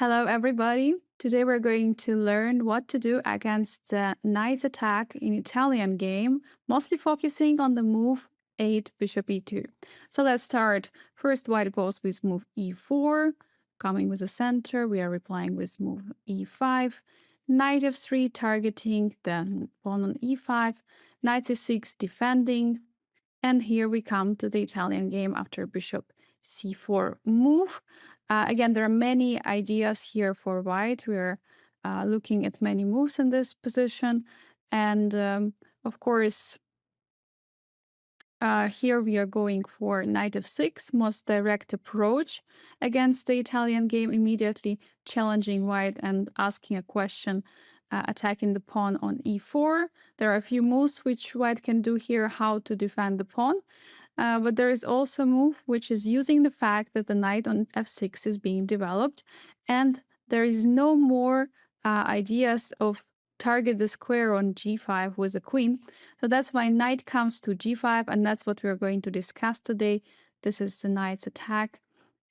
Hello, everybody. Today we're going to learn what to do against the knight's attack in Italian game, mostly focusing on the move 8 bishop e2. So let's start. First, white goes with move e4, coming with the center. We are replying with move e5, knight f3 targeting the pawn on e5, knight c6 defending, and here we come to the Italian game after bishop c4 move. Again, there are many ideas here for white. We're looking at many moves in this position. And of course, here we are going for knight f6, most direct approach against the Italian game, immediately challenging white and asking a question, attacking the pawn on e4. There are a few moves which white can do here, how to defend the pawn. But there is also a move which is using the fact that the knight on f6 is being developed, and there is no more ideas of target the square on g5 with a queen. So that's why knight comes to g5, and that's what we're going to discuss today. This is the knight's attack,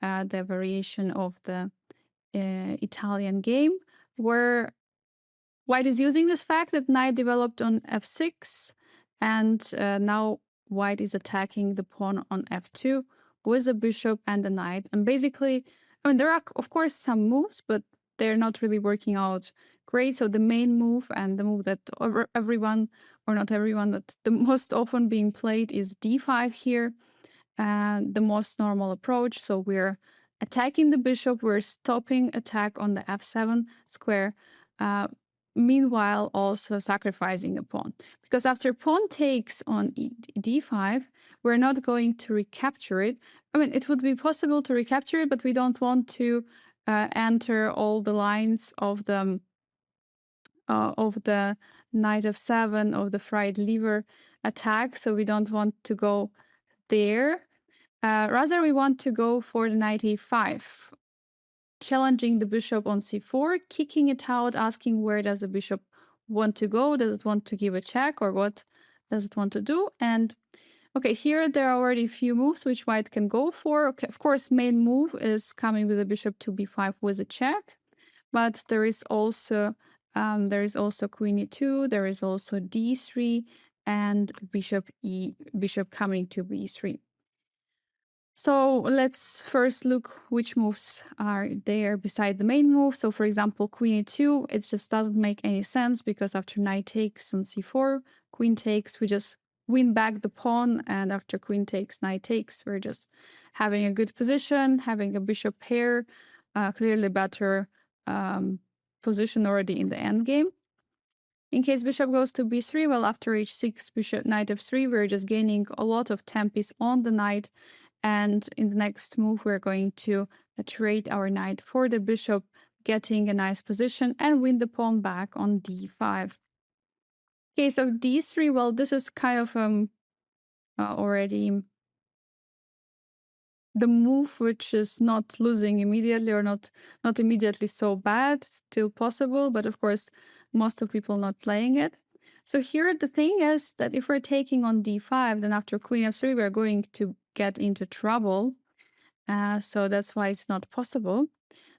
the variation of the Italian game, where white is using this fact that knight developed on f6, and now white is attacking the pawn on f2 with a bishop and a knight. And basically, I mean, there are, of course, some moves, but they're not really working out great. So the main move and the move that everyone, or not everyone, but the most often being played is d5 here, and the most normal approach. So we're attacking the bishop, we're stopping attack on the f7 square, meanwhile also sacrificing a pawn. Because after pawn takes on d5, we're not going to recapture it. I mean, it would be possible to recapture it, but we don't want to enter all the lines of the knight f7, of the fried lever attack, so we don't want to go there. Rather, we want to go for the knight a5, challenging the bishop on c4, kicking it out, asking where does the bishop want to go? Does it want to give a check, or what does it want to do? And okay, here there are already a few moves which white can go for. Okay, of course, main move is coming with the bishop to b5 with a check, but there is also queen e2, there is also d3, and bishop coming to b3. So let's first look which moves are there beside the main move. So for example, queen e2, it just doesn't make any sense because after knight takes on c4, queen takes, we just win back the pawn, and after queen takes, knight takes, we're just having a good position, having a bishop pair, clearly better position already in the endgame. In case bishop goes to b3, well, after h6, bishop knight f3, we're just gaining a lot of tempi on the knight. And in the next move, we're going to trade our knight for the bishop, getting a nice position and win the pawn back on d5. Okay, so d3, well, this is kind of already the move which is not losing immediately, or not immediately so bad, still possible, but of course, most of people not playing it. So here the thing is that if we're taking on d5, then after queen f3, we're going to get into trouble. So that's why it's not possible.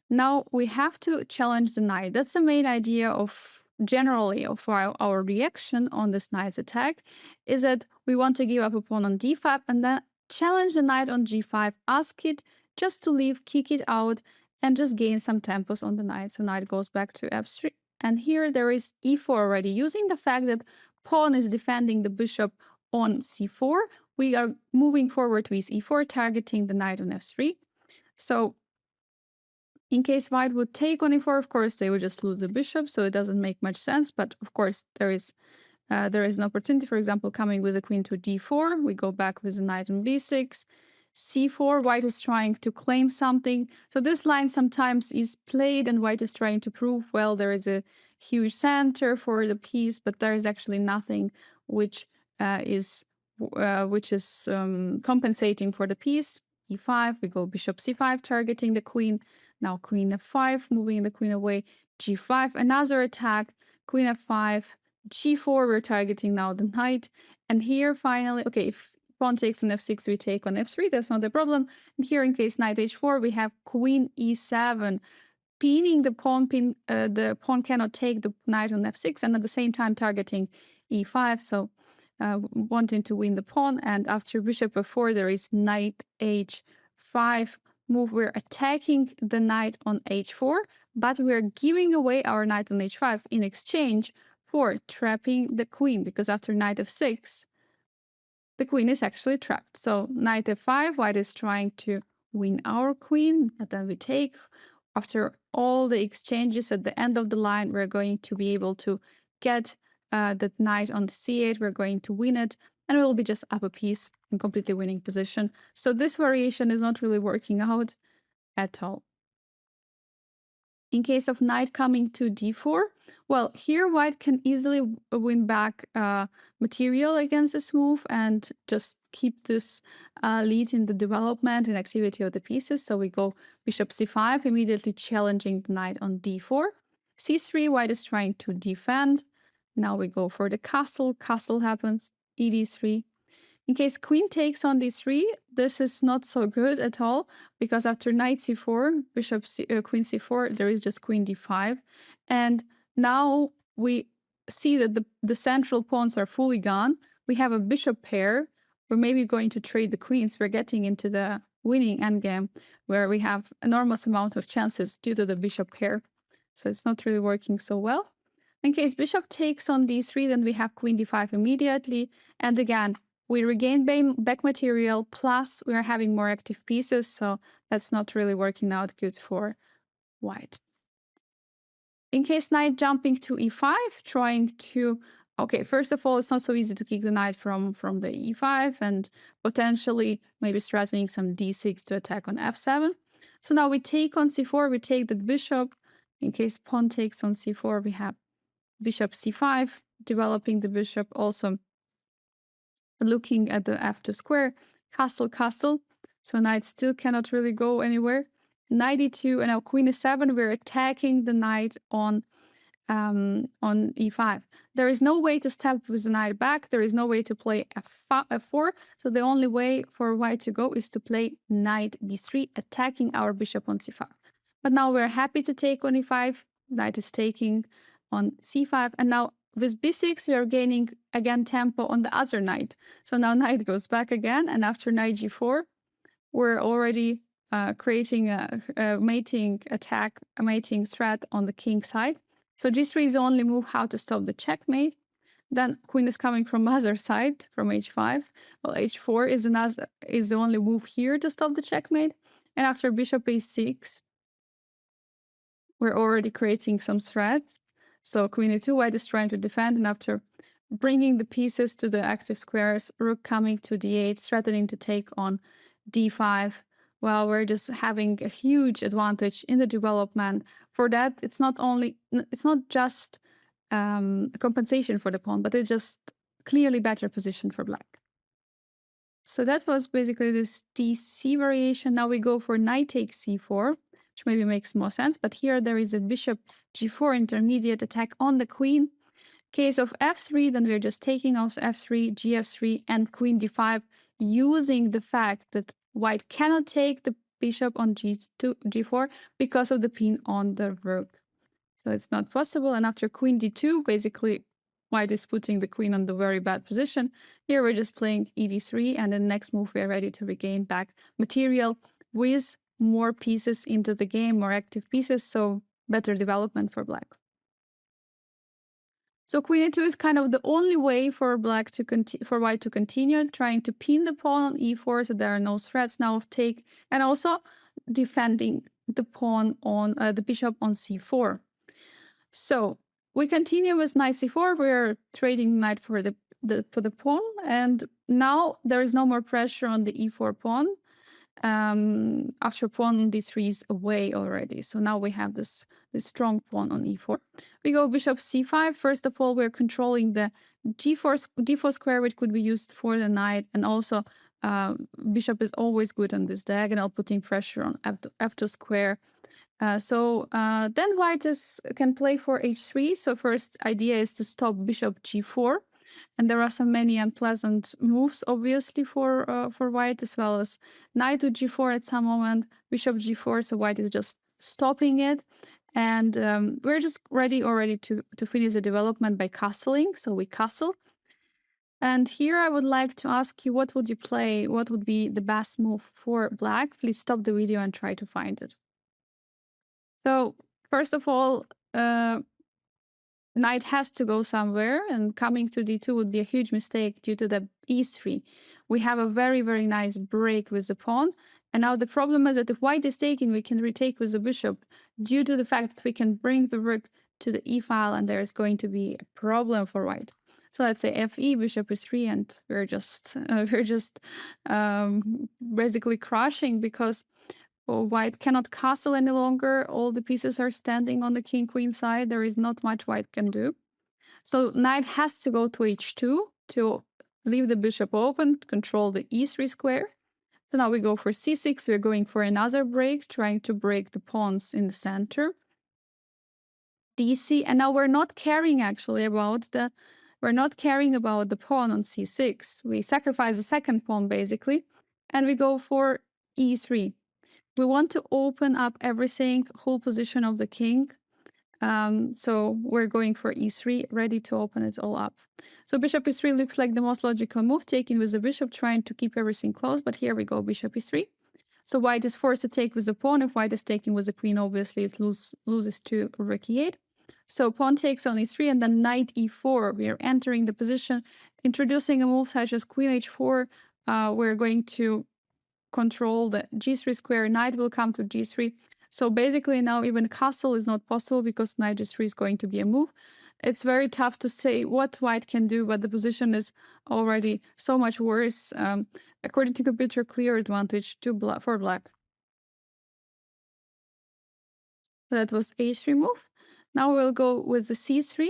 Now we have to challenge the knight. That's the main idea of generally of our reaction on this knight's attack, is that we want to give up a pawn on d5 and then challenge the knight on g5, ask it just to leave, kick it out, and just gain some tempos on the knight. So knight goes back to f3. And here there is e4 already. Using the fact that pawn is defending the bishop on c4, we are moving forward with e4, targeting the knight on f3. So in case white would take on e4, of course, they would just lose the bishop, so it doesn't make much sense. But of course, there is an opportunity, for example, coming with a queen to d4. We go back with a knight on b6. c4, white is trying to claim something. So this line sometimes is played, and white is trying to prove, well, there is a huge center for the piece, but there is actually nothing which is compensating for the piece. e5, we go bishop c5, targeting the queen. Now queen f5, moving the queen away. g5, another attack. Queen f5, g4, we're targeting now the knight. And here finally, okay, if pawn takes on f6, we take on f3, that's not a problem. And here in case knight h4, we have queen e7, pinning the pawn cannot take the knight on f6, and at the same time targeting e5. So wanting to win the pawn, and after bishop f4 there is knight h5 move. We're attacking the knight on h4, but we're giving away our knight on h5 in exchange for trapping the queen, because after knight f6 the queen is actually trapped. So knight f5, white is trying to win our queen, but then we take. After all the exchanges at the end of the line, we're going to be able to get the knight on c8, we're going to win it, and we'll be just up a piece in completely winning position. So this variation is not really working out at all. In case of knight coming to d4, well, here white can easily win back material against this move and just keep this lead in the development and activity of the pieces. So we go bishop c5, immediately challenging the knight on d4. c3, white is trying to defend. Now we go for the castle. Castle happens, ed3. In case queen takes on d3, this is not so good at all, because after knight c4, queen c4, there is just queen d5. And now we see that the central pawns are fully gone. We have a bishop pair. We're maybe going to trade the queens. We're getting into the winning endgame, where we have enormous amount of chances due to the bishop pair. So it's not really working so well. In case bishop takes on d3, then we have queen d5 immediately. And again, we regain back material, plus we are having more active pieces, so that's not really working out good for white. In case knight jumping to e5, trying to... Okay, first of all, it's not so easy to kick the knight from the e5, and potentially maybe threatening some d6 to attack on f7. So now we take on c4, we take the bishop. In case pawn takes on c4, we have bishop c5, developing the bishop, also looking at the f2 square, castle, castle. So knight still cannot really go anywhere. Knight e2, and now queen e7, we're attacking the knight on e5. There is no way to step with the knight back. There is no way to play f4. So the only way for white to go is to play knight d3, attacking our bishop on c5. But now we're happy to take on e5. Knight is taking on c5, and now with b6 we are gaining again tempo on the other knight. So now knight goes back again, and after knight g4 we're already creating a mating attack, a mating threat on the king side. So g3 is the only move how to stop the checkmate. Then queen is coming from other side, from h5. Well, h4 is the only move here to stop the checkmate. And after bishop a6, we're already creating some threats. So queen e2, white is trying to defend, and after bringing the pieces to the active squares, rook coming to d8, threatening to take on d5. Well, we're just having a huge advantage in the development. For that, it's not just compensation for the pawn, but it's just clearly better position for black. So that was basically this DC variation. Now we go for knight takes c4, which maybe makes more sense, but here there is a bishop g4 intermediate attack on the queen. Case of f3, then we're just taking off f3, gf3, and queen d5, using the fact that white cannot take the bishop on g4 because of the pin on the rook. So it's not possible. And after queen d2, basically white is putting the queen on the very bad position. Here we're just playing ed3, and the next move we are ready to regain back material with more pieces into the game, more active pieces, so better development for black. So queen e2 is kind of the only way for white to continue trying to pin the pawn on e4, so there are no threats now of take, and also defending the pawn on the bishop on c4. So we continue with knight c4. We're trading knight for the pawn, and now there is no more pressure on the e4 pawn. After pawn on d3 is away already. So now we have this strong pawn on e4. We go bishop c5. First of all, we're controlling the d4 square, which could be used for the knight, and also bishop is always good on this diagonal, putting pressure on f2 square. Then white can play for h3. So first idea is to stop bishop g4. And there are so many unpleasant moves, obviously, for white, as well as knight to g4 at some moment, bishop g4, so white is just stopping it. And we're just ready already to finish the development by castling. So we castle. And here I would like to ask you, what would you play? What would be the best move for black? Please stop the video and try to find it. So first of all, knight has to go somewhere, and coming to d2 would be a huge mistake due to the e3. We have a very, very nice break with the pawn. And now the problem is that if white is taken, we can retake with the bishop due to the fact that we can bring the rook to the e file, and there is going to be a problem for white. So let's say fe, bishop is 3, and we're just basically crushing because white cannot castle any longer. All the pieces are standing on the king-queen side. There is not much white can do. So knight has to go to h2 to leave the bishop open, control the e3 square. So now we go for c6. We're going for another break, trying to break the pawns in the center. dc, and now we're not caring actually about the pawn on c6. We sacrifice the second pawn basically, and we go for e3. We want to open up everything, whole position of the king. So we're going for e3, ready to open it all up. So bishop e3 looks like the most logical move, taking with the bishop, trying to keep everything close. But here we go, bishop e3. So white is forced to take with the pawn. If white is taking with the queen, obviously it loses to rook e8. So pawn takes on e3, and then knight e4. We are entering the position, introducing a move such as queen h4. We're going to control the g3 square. Knight will come to g3. So basically now even castle is not possible because knight g3 is going to be a move. It's very tough to say what white can do, but the position is already so much worse. According to computer, clear advantage for black. That was h3 move. Now we'll go with the c3.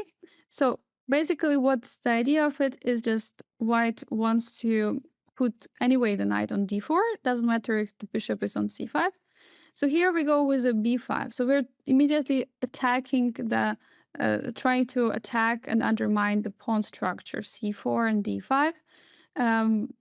So basically what's the idea of it is just white wants to put anyway the knight on d4. Doesn't matter if the bishop is on c5. So here we go with a b5. So we're immediately attacking the, trying to attack and undermine the pawn structure, c4 and d5.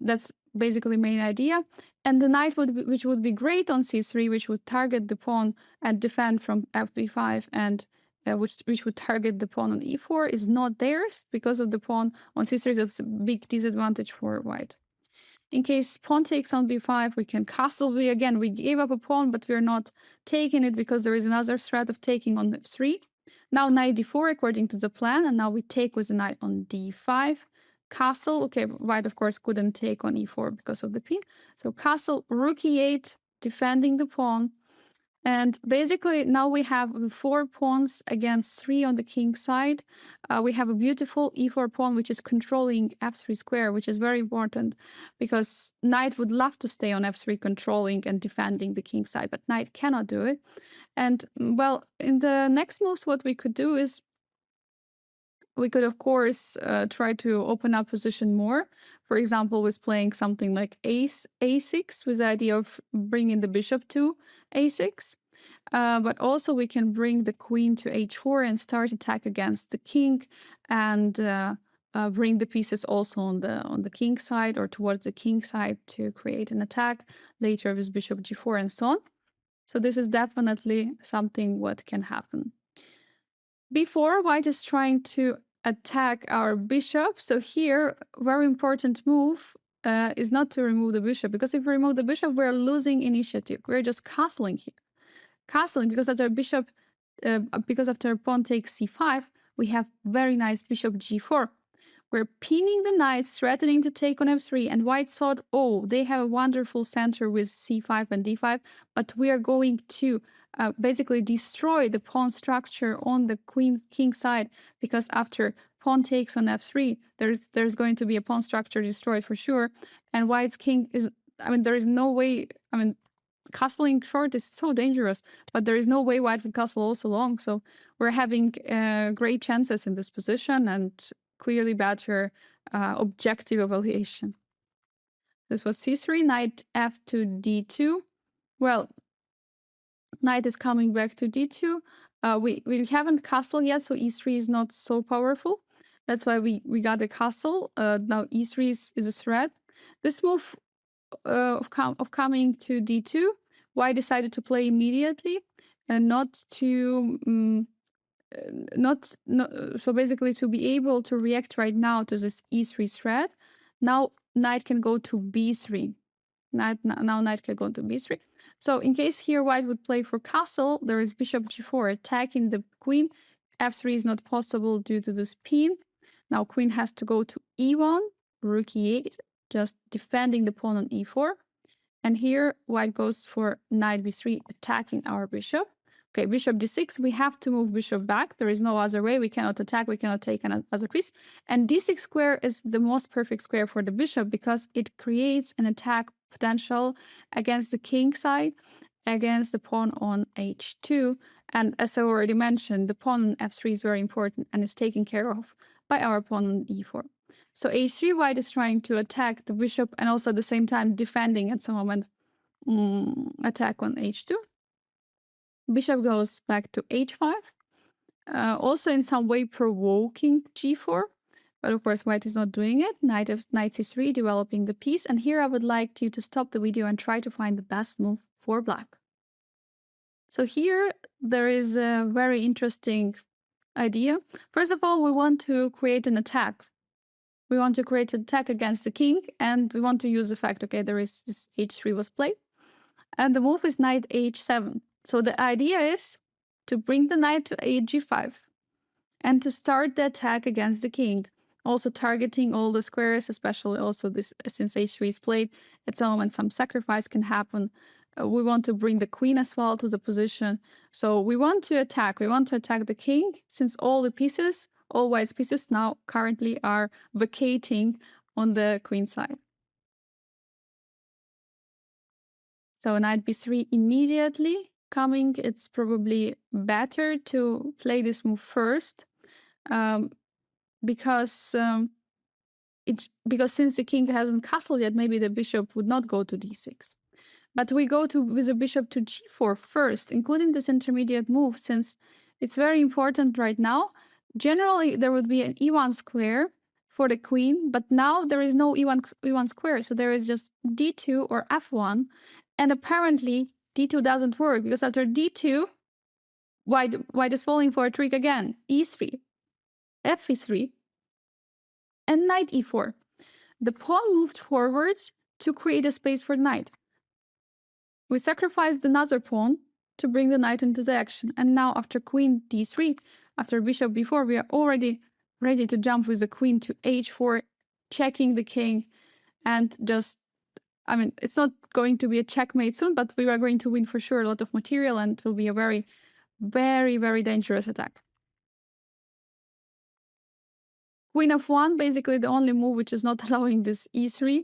That's basically main idea. And the knight which would be great on c3, which would target the pawn and defend from fb5, and which would target the pawn on e4, is not theirs because of the pawn on c3. That's a big disadvantage for white. In case pawn takes on b5, we can castle. We gave up a pawn, but we're not taking it because there is another threat of taking on f3. Now knight d4 according to the plan, and now we take with the knight on d5. Castle. Okay, white of course couldn't take on e4 because of the pin. So castle, rook e8, defending the pawn. And basically now we have 4 pawns against 3 on the king side. We have a beautiful e4 pawn which is controlling f3 square, which is very important because knight would love to stay on f3 controlling and defending the king side, but knight cannot do it. And well, in the next moves what we could do is we could of course try to open up position more. For example, with playing something like a6 with the idea of bringing the bishop to a6. But also we can bring the queen to h4 and start attack against the king, and bring the pieces also on the king side or towards the king side to create an attack later with bishop g4 and so on. So this is definitely something what can happen. Before, white is trying to attack our bishop. So here, very important move is not to remove the bishop, because if we remove the bishop, we're losing initiative. We're just castling here. Castling because after bishop, because after pawn takes c5, we have very nice bishop g4. We're pinning the knights, threatening to take on f3, and white thought, oh, they have a wonderful center with c5 and d5, but we are going to basically destroy the pawn structure on the king side, because after pawn takes on f3, there's going to be a pawn structure destroyed for sure, and white's king is, there is no way, castling short is so dangerous, but there is no way white would castle also long, so we're having great chances in this position, and clearly better objective evaluation. This was c3, knight f to d2. Well, knight is coming back to d2. We haven't castled yet, so e3 is not so powerful. That's why we got a castle. Now e3 is a threat. This move of coming to d2, white decided to play immediately. not to so basically to be able to react right now to this e3 threat. Now knight can go to b3. Now knight can go to b3. So in case here white would play for castle, there is bishop g4 attacking the queen. f3 is not possible due to this pin. Now queen has to go to e1, rook e8, just defending the pawn on e4. And here white goes for knight b3, attacking our bishop. Okay, bishop d6, we have to move bishop back. There is no other way. We cannot attack, we cannot take another piece. And d6 square is the most perfect square for the bishop because it creates an attack potential against the king side, against the pawn on h2. And as I already mentioned, the pawn on f3 is very important and is taken care of by our pawn on e4. So h3 white is trying to attack the bishop and also at the same time defending at some moment attack on h2. Bishop goes back to h5. Also in some way provoking g4. But of course white is not doing it. Knight c3 developing the piece. And here I would like you to stop the video and try to find the best move for black. So here there is a very interesting idea. First of all, we want to create an attack. We want to create an attack against the king, and we want to use the fact, okay, there is this h3 was played. And the move is knight h7. So the idea is to bring the knight to g5 and to start the attack against the king. Also targeting all the squares, especially also this, since h3 is played, at some moment some sacrifice can happen. We want to bring the queen as well to the position. So we want to attack the king, since all the pieces, all white's pieces now currently are vacating on the queen side. So knight b3 immediately coming. It's probably better to play this move first, because since the king hasn't castled yet, maybe the bishop would not go to d6. But we go with the bishop to g4 first, including this intermediate move, since it's very important right now. Generally, there would be an e1 square for the queen, but now there is no e1 square, so there is just d2 or f1, and apparently d2 doesn't work, because after d2, white is falling for a trick again, e3, f3, and knight e4. The pawn moved forwards to create a space for knight. We sacrificed another pawn to bring the knight into the action. And now after queen d3, after bishop b4, we are already ready to jump with the queen to h4, checking the king. And just, I mean, it's not going to be a checkmate soon, but we are going to win for sure a lot of material, and it will be a very, very, very dangerous attack. Queen f1, basically the only move which is not allowing this e3.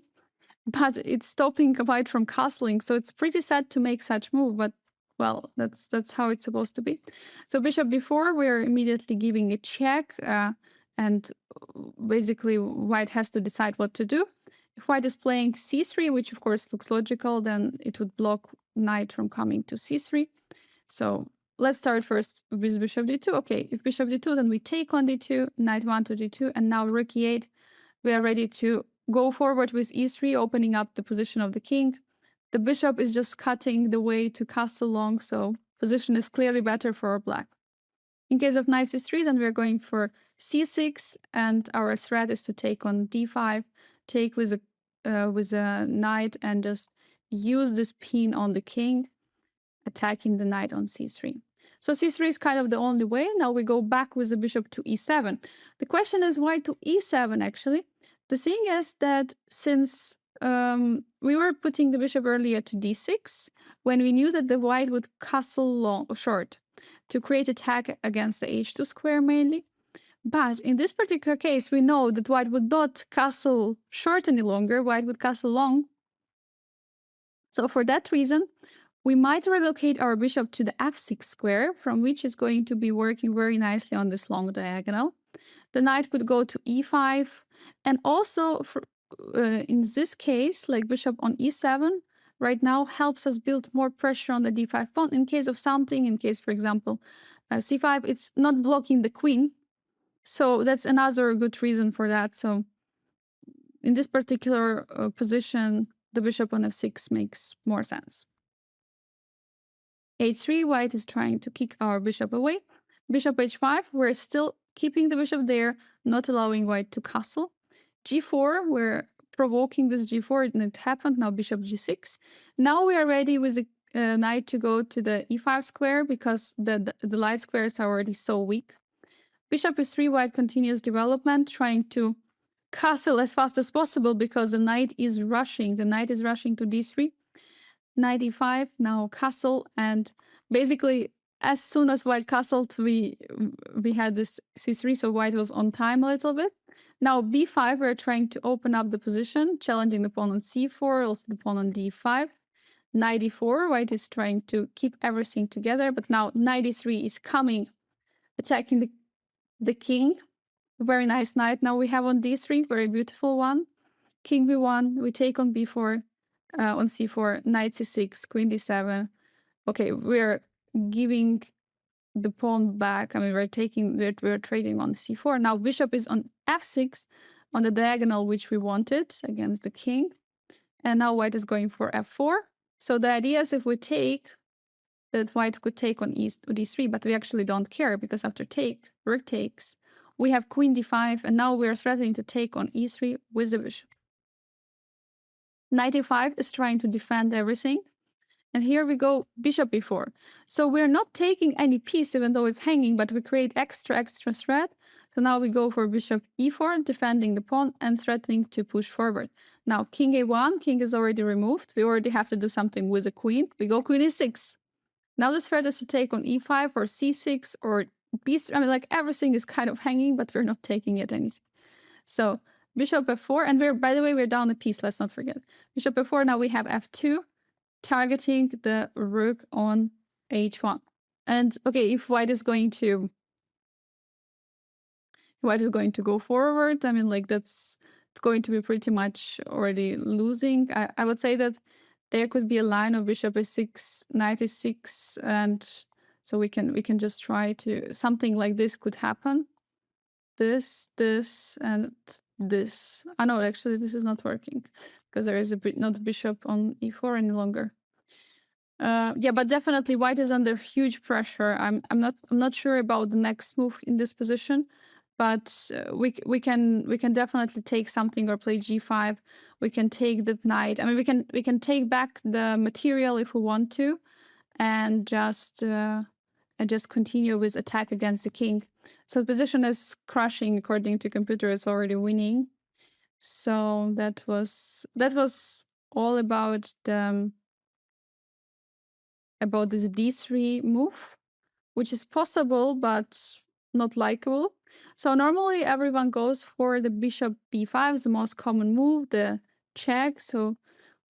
But it's stopping white from castling, so it's pretty sad to make such move, but well, that's how it's supposed to be. So bishop b4, we're immediately giving a check, and basically white has to decide what to do. If white is playing c3, which of course looks logical, then it would block knight from coming to c3. So let's start first with bishop d2. Okay, if bishop d2, then we take on d2, knight 1 to d2, and now rook e8. We are ready to go forward with e3, opening up the position of the king. The bishop is just cutting the way to castle long, so position is clearly better for black. In case of knight c3, then we're going for c6, and our threat is to take on d5, take with a knight, and just use this pin on the king, attacking the knight on c3. So c3 is kind of the only way. Now we go back with the bishop to e7. The question is why to e7 actually? The thing is that since we were putting the bishop earlier to d6, when we knew that the white would castle short to create attack against the h2 square mainly. But in this particular case, we know that white would not castle short any longer, white would castle long. So for that reason, we might relocate our bishop to the f6 square, from which it's going to be working very nicely on this long diagonal. The knight could go to e5, and also in this case, like bishop on e7, right now helps us build more pressure on the d5 pawn. In case of something, in case, for example, c5, it's not blocking the queen. So that's another good reason for that. So in this particular position, the bishop on f6 makes more sense. h3, white is trying to kick our bishop away. Bishop h5, we're still keeping the bishop there, not allowing white to castle. g4, we're provoking this g4, and it happened. Now bishop g6. Now we are ready with the knight to go to the e5 square because the light squares are already so weak. Bishop e3, white continues development, trying to castle as fast as possible because the knight is rushing. The knight is rushing to d3. Knight e5, now castle, and basically as soon as white castled, we had this c3, so white was on time a little bit. Now b5, we're trying to open up the position, challenging the pawn on c4, also the pawn on d5. Knight e4, white is trying to keep everything together, but now knight e3 is coming, attacking the king. Very nice knight now we have on d3, very beautiful one. King b1, we take on b4, on c4, knight c6, queen d7. Okay, we're giving the pawn back. I mean, we're trading on c4. Now bishop is on f6 on the diagonal, which we wanted against the king. And now white is going for f4. So the idea is if we take, that white could take on d3, but we actually don't care because after take, rook takes, we have queen d5, and now we're threatening to take on e3 with the bishop. Knight e5 is trying to defend everything. And here we go, bishop e4. So we're not taking any piece, even though it's hanging, but we create extra threat. So now we go for bishop e4, defending the pawn and threatening to push forward. Now king a1, king is already removed. We already have to do something with the queen. We go queen e6. Now the threat is to take on e5 or c6 or b3. I mean, like everything is kind of hanging, but we're not taking it anything. So bishop f4, and by the way, we're down a piece, let's not forget. Bishop f4, now we have f2, targeting the rook on h1. And okay, if white is going to go forward, I mean, like it's going to be pretty much already losing. I would say that there could be a line of bishop a6, knight a6, and so we can just try to, something like this could happen. This, and this. Oh no, actually this is not working because there is not bishop on e4 any longer. Yeah, but definitely white is under huge pressure. I'm not sure about the next move in this position, but we can definitely take something or play g5. We can take the knight. I mean, we can take back the material if we want to, and just continue with attack against the king. So the position is crushing according to computer. It's already winning. So that was all about the this d3 move, which is possible but not likable. So normally everyone goes for the bishop b5, the most common move, the check. So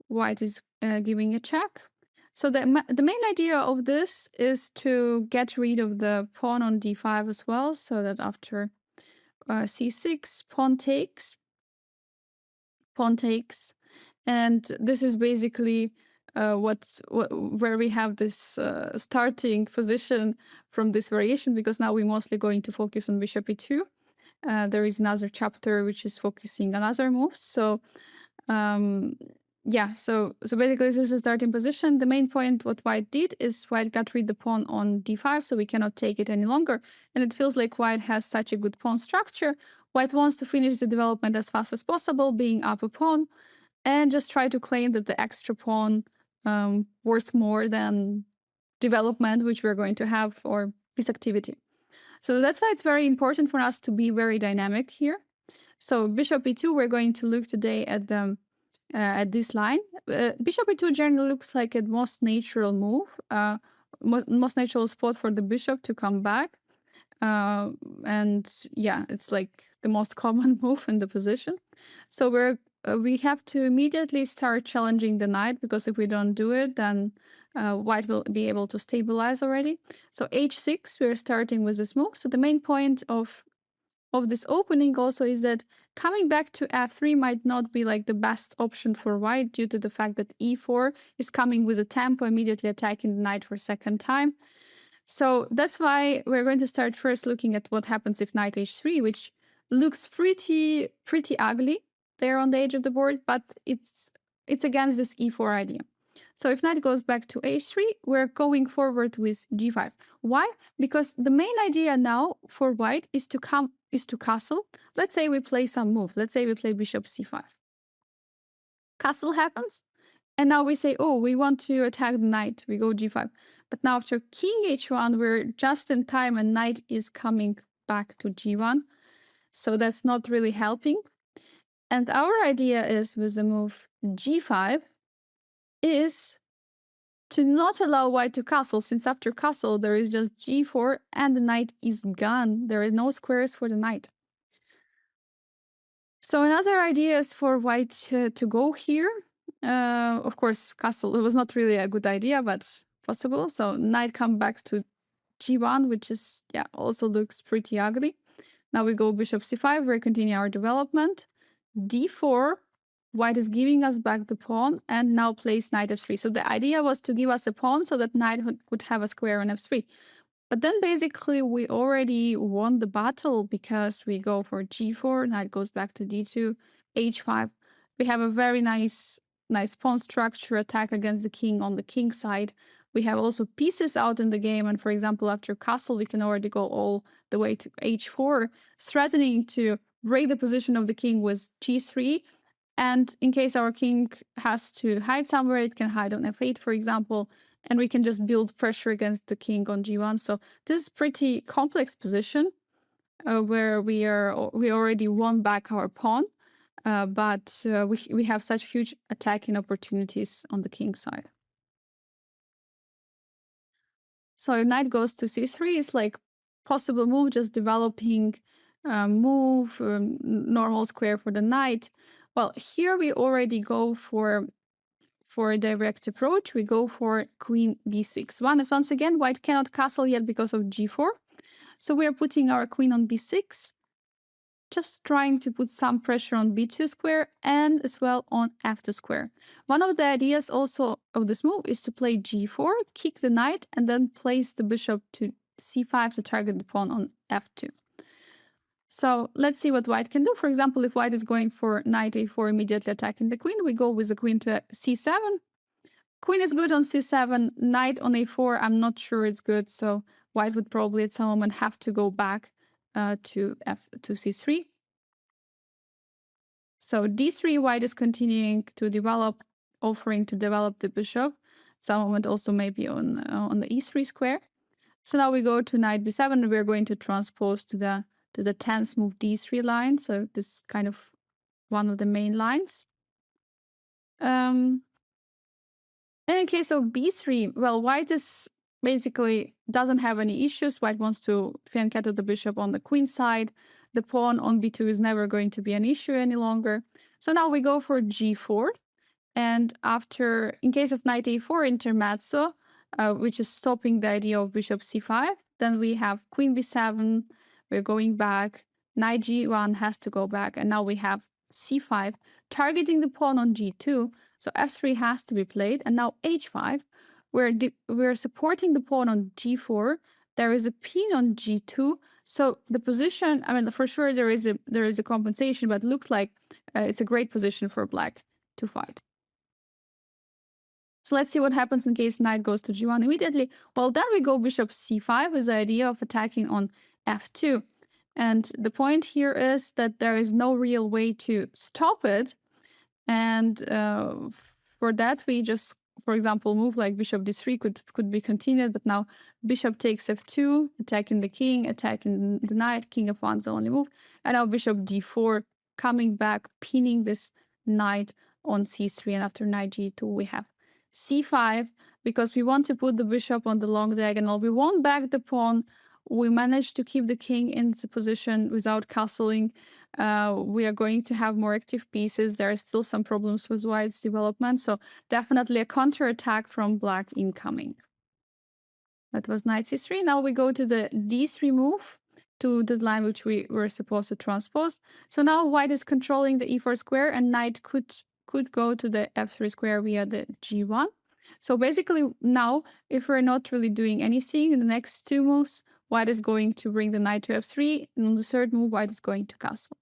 white is giving a check. So the main idea of this is to get rid of the pawn on d5 as well, so that after c6, pawn takes, and this is basically where we have this starting position from this variation, because now we're mostly going to focus on bishop e2. There is another chapter which is focusing on other moves. So yeah, so basically this is the starting position. The main point what white did is white got rid the pawn on d5, so we cannot take it any longer. And it feels like white has such a good pawn structure. White wants to finish the development as fast as possible, being up a pawn, and just try to claim that the extra pawn worth more than development, which we're going to have for this activity. So that's why it's very important for us to be very dynamic here. So bishop e2, we're going to look today at the at this line. Bishop e2 generally looks like a most natural move, most natural spot for the bishop to come back. And yeah, it's like the most common move in the position. So we have to immediately start challenging the knight, because if we don't do it, then white will be able to stabilize already. So h6, we're starting with this move. So the main point of this opening also is that coming back to f3 might not be like the best option for white, due to the fact that e4 is coming with a tempo, immediately attacking the knight for a second time. So that's why we're going to start first looking at what happens if knight h3, which looks pretty ugly there on the edge of the board, but it's against this e4 idea. So if knight goes back to h3, we're going forward with g5. Why? Because the main idea now for white is to castle. Let's say we play some move. Let's say we play bishop c5. Castle happens, and now we say, oh, we want to attack the knight. We go g5. But now after king h1, we're just in time and knight is coming back to g1. So that's not really helping. And our idea is with the move g5 is to not allow white to castle, since after castle there is just g4 and the knight is gone. There are no squares for the knight. So another idea is for white to go here. Of course, castle, it was not really a good idea, but possible. So knight comes back to g1, which is, yeah, also looks pretty ugly. Now we go bishop c5, we continue our development. d4, white is giving us back the pawn and now plays knight f3. So the idea was to give us a pawn so that knight would have a square on f3. But then basically we already won the battle because we go for g4, knight goes back to d2, h5. We have a very nice pawn structure attack against the king on the king side. We have also pieces out in the game, and for example, after castle, we can already go all the way to h4, threatening to break the position of the king with g3. And in case our king has to hide somewhere, it can hide on f8, for example, and we can just build pressure against the king on g1. So this is pretty complex position where we already won back our pawn, but we have such huge attacking opportunities on the king side. So knight goes to c3 is like possible move, just developing move, normal square for the knight. Well, here we already go for a direct approach. We go for queen b6. Once again, white cannot castle yet because of g4. So we are putting our queen on b6, just trying to put some pressure on b2 square and as well on f2 square. One of the ideas also of this move is to play g4, kick the knight, and then place the bishop to c5 to target the pawn on f2. So let's see what white can do. For example, if white is going for knight a4, immediately attacking the queen, we go with the queen to c7. Queen is good on c7, knight on a4, I'm not sure it's good, so white would probably at some moment have to go back to c3. So d3, white is continuing to develop, offering to develop the bishop. Some moment also maybe on the e3 square. So now we go to knight b7, and we're going to transpose to the 10th move d3 line. So this is kind of one of the main lines. In case of b3, well, white is basically doesn't have any issues. White wants to fianchetto the bishop on the queen side. The pawn on b2 is never going to be an issue any longer. So now we go for g4. And after, in case of knight a4 intermezzo, which is stopping the idea of bishop c5, then we have queen b7, we're going back, knight g1 has to go back, and now we have c5, targeting the pawn on g2, so f3 has to be played, and now h5, we're supporting the pawn on g4, there is a pin on g2, so the position, I mean, for sure there is a compensation, but it looks like it's a great position for black to fight. So let's see what happens in case knight goes to g1 immediately. Well, then we go bishop c5 with the idea of attacking on f2. And the point here is that there is no real way to stop it. And for that, we just, for example, move like bishop d3 could be continued. But now bishop takes f2, attacking the king, attacking the knight, king f1 is the only move. And now bishop d4 coming back, pinning this knight on c3. And after knight g2, we have c5, because we want to put the bishop on the long diagonal. We won't back the pawn. We managed to keep the king in the position without castling. We are going to have more active pieces. There are still some problems with white's development, so definitely a counterattack from black incoming. That was knight c3. Now we go to the d3 move, to the line which we were supposed to transpose. So now white is controlling the e4 square, and knight could go to the f3 square via the g1. So basically now, if we're not really doing anything in the next two moves, white is going to bring the knight to f3, and on the third move, white is going to castle.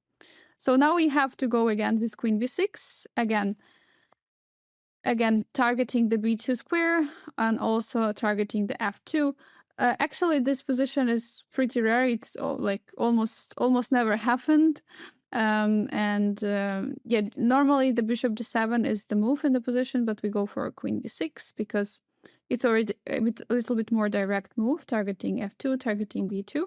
So now we have to go again with queen b6. Again, again, targeting the b2 square and also targeting the f2. Actually, this position is pretty rare. It's like almost never happened. Yeah, normally the bishop d7 is the move in the position, but we go for queen d6 because it's already a little bit more direct move, targeting f2, targeting b2.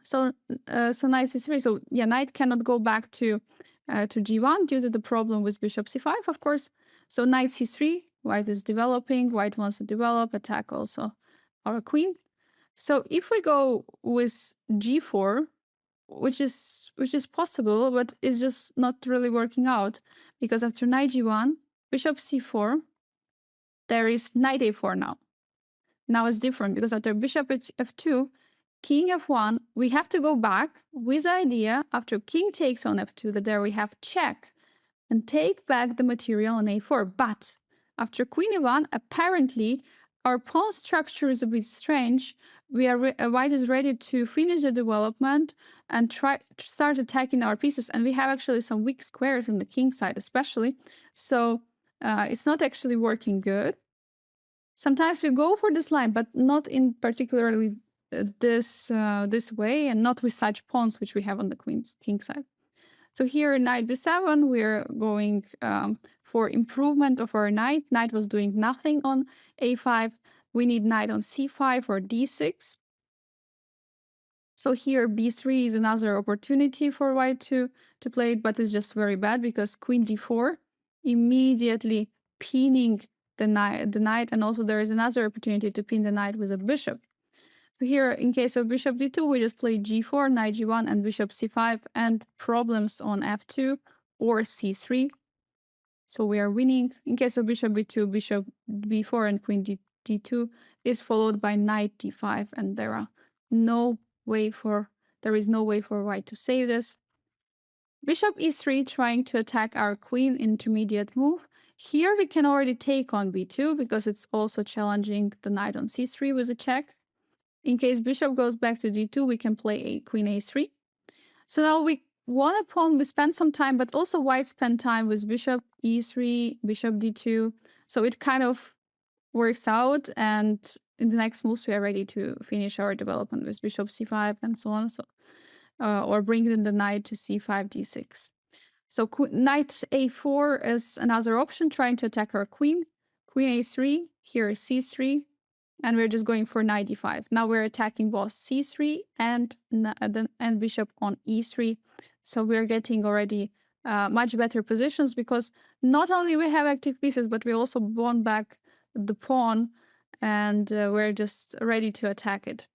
So knight c3. So yeah, knight cannot go back to g1 due to the problem with bishop c5, of course. So knight c3, white is developing. White wants to develop, attack also our queen. So if we go with g4, which is possible, but it's just not really working out, because after knight g1, bishop c4, there is knight a4 now. Now it's different because after bishop f2, king f1, we have to go back with the idea after king takes on f2 that there we have check and take back the material on a4. But after queen e1, apparently our pawn structure is a bit strange. We are white is ready to finish the development and try to start attacking our pieces, and we have actually some weak squares on the king side especially. So it's not actually working good. Sometimes we go for this line, but not in particularly this way, and not with such pawns which we have on the king side. So here, knight b7, we're going for improvement of our knight. Knight was doing nothing on a5. We need knight on c5 or d6. So here, b3 is another opportunity for white to play it, but it's just very bad because queen d4, immediately pinning the knight, and also there is another opportunity to pin the knight with a bishop. So here, in case of bishop d2, we just play g4, knight g1, and bishop c5, and problems on f2 or c3. So we are winning. In case of bishop b2, bishop b4, and queen d2 is followed by knight d5, and there is no way for white to save this. Bishop e3, trying to attack our queen, intermediate move. Here we can already take on b2 because it's also challenging the knight on c3 with a check. In case bishop goes back to d2, we can play a queen a3. So now we won a pawn, we spent some time, but also white spent time with bishop e3, bishop d2. So it kind of works out, and in the next moves we are ready to finish our development with bishop c5 and so on. So or bring in the knight to c5, d6. So knight a4 is another option, trying to attack our queen. Queen a3, here is c3, and we're just going for knight d5. Now we're attacking both c3 and bishop on e3. So we're getting already much better positions because not only we have active pieces, but we also won back the pawn, and we're just ready to attack it.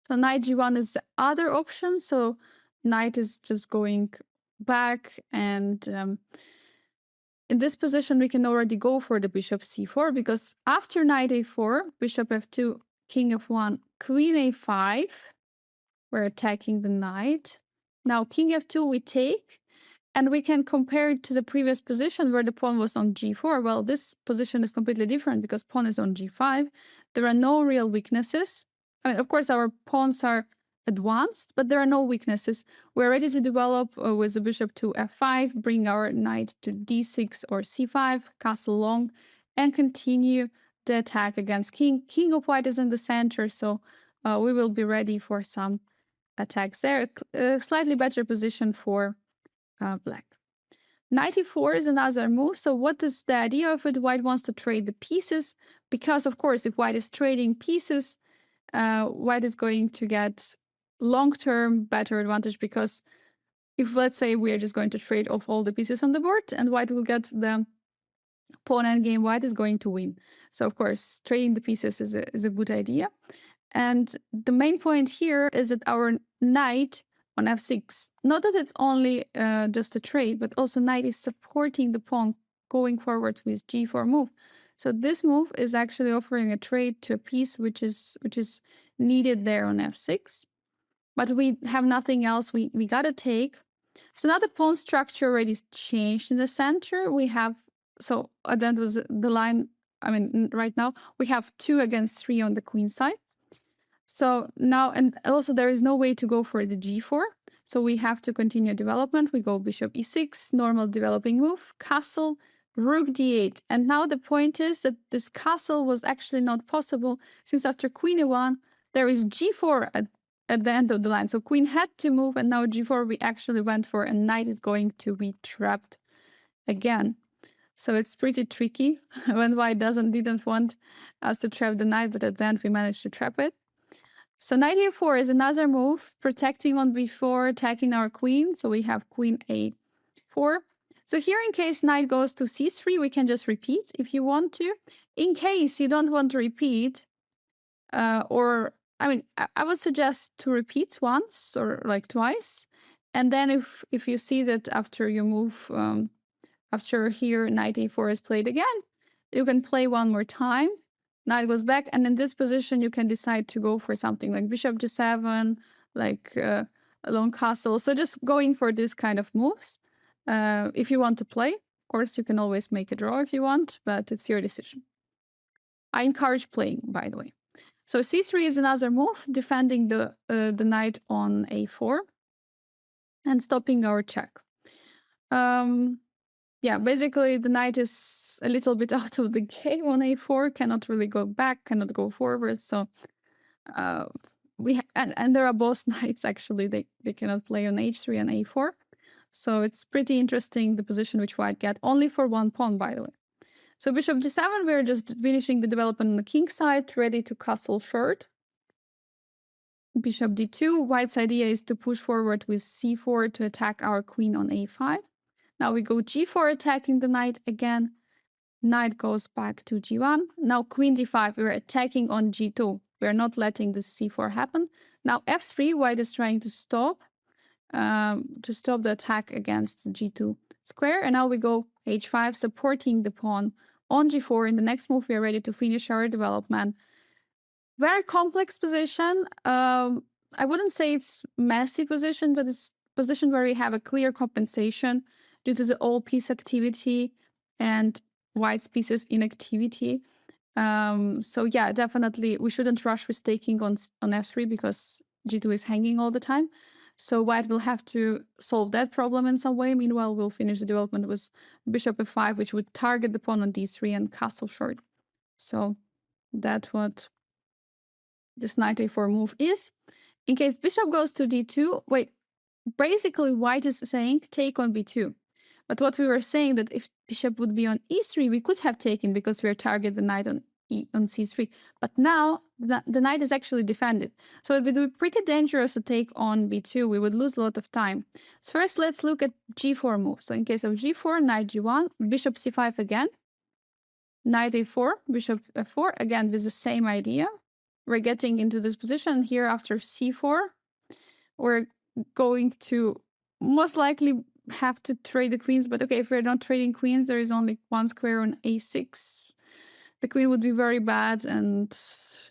So knight g1 is the other option. So knight is just going back, and in this position we can already go for the bishop c4, because after knight a4, bishop f2, king f1, queen a5, we're attacking the knight. Now king f2 we take, and we can compare it to the previous position where the pawn was on g4. Well, this position is completely different because pawn is on g5. There are no real weaknesses. I mean, of course, our pawns are advanced, but there are no weaknesses. We're ready to develop with the bishop to f5, bring our knight to d6 or c5, castle long, and continue the attack against king. King of white is in the center, so we will be ready for some attacks there. A slightly better position for black. Knight e4 is another move. So what is the idea of it? White wants to trade the pieces, because of course if white is trading pieces, white is going to get long-term better advantage, because if, let's say, we are just going to trade off all the pieces on the board and white will get the pawn endgame, white is going to win. So of course trading the pieces is a good idea. And the main point here is that our knight on f6, not that it's only just a trade, but also knight is supporting the pawn going forward with g4 move. So this move is actually offering a trade to a piece which is needed there on f6. But we have nothing else. We gotta take. So now the pawn structure already changed in the center. We have, so that was the line. I mean, right now we have 2 against 3 on the queen side. So now, and also there is no way to go for the g4. So we have to continue development. We go bishop e6, normal developing move, castle, rook d8. And now the point is that this castle was actually not possible, since after queen e1, there is g4 at the end of the line. So queen had to move, and now g4 we actually went for, and knight is going to be trapped again. So it's pretty tricky when white didn't want us to trap the knight, but at the end we managed to trap it. So knight a4 is another move, protecting on b4, attacking our queen. So we have queen a4. So here, in case knight goes to c3, we can just repeat if you want to. In case you don't want to repeat, or I mean, I would suggest to repeat once or like twice. And then if you see that after you move, after here knight a4 is played again, you can play one more time. Knight goes back, and in this position you can decide to go for something like bishop g7, like a long castle. So just going for this kind of moves. If you want to play, of course, you can always make a draw if you want, but it's your decision. I encourage playing, by the way. So c3 is another move, defending the knight on a4 and stopping our check. Yeah, basically the knight is a little bit out of the game on a4, cannot really go back, cannot go forward. So and there are both knights actually, they cannot play on h3 and a4. So it's pretty interesting, the position which white get, only for one pawn, by the way. So bishop g7, we're just finishing the development on the king side, ready to castle short. Bishop d2, white's idea is to push forward with c4 to attack our queen on a5. Now we go g4, attacking the knight again. Knight goes back to g1. Now queen d5, we're attacking on g2. We're not letting the c4 happen. Now f3, white is trying to stop the attack against g2 square. And now we go h5, supporting the pawn on g4. In the next move, we are ready to finish our development. Very complex position. I wouldn't say it's messy position, but it's position where we have a clear compensation due to the all piece activity and white's pieces inactivity. So yeah, definitely we shouldn't rush with taking on f3 because g2 is hanging all the time. So white will have to solve that problem in some way. Meanwhile, we'll finish the development with bishop f5, which would target the pawn on d3 and castle short. So that's what this knight a4 move is. In case bishop goes to d2, wait, basically white is saying take on b2. But what we were saying, that if bishop would be on e3, we could have taken because we're targeting the knight on c3. But now the knight is actually defended. So it would be pretty dangerous to take on b2. We would lose a lot of time. So first, let's look at g4 move. So in case of g4, knight g1, bishop c5 again. Knight a4, bishop f4, again with the same idea. We're getting into this position here after c4. We're going to most likely have to trade the queens, but okay, if we're not trading queens, there is only one square on a6. The queen would be very bad, and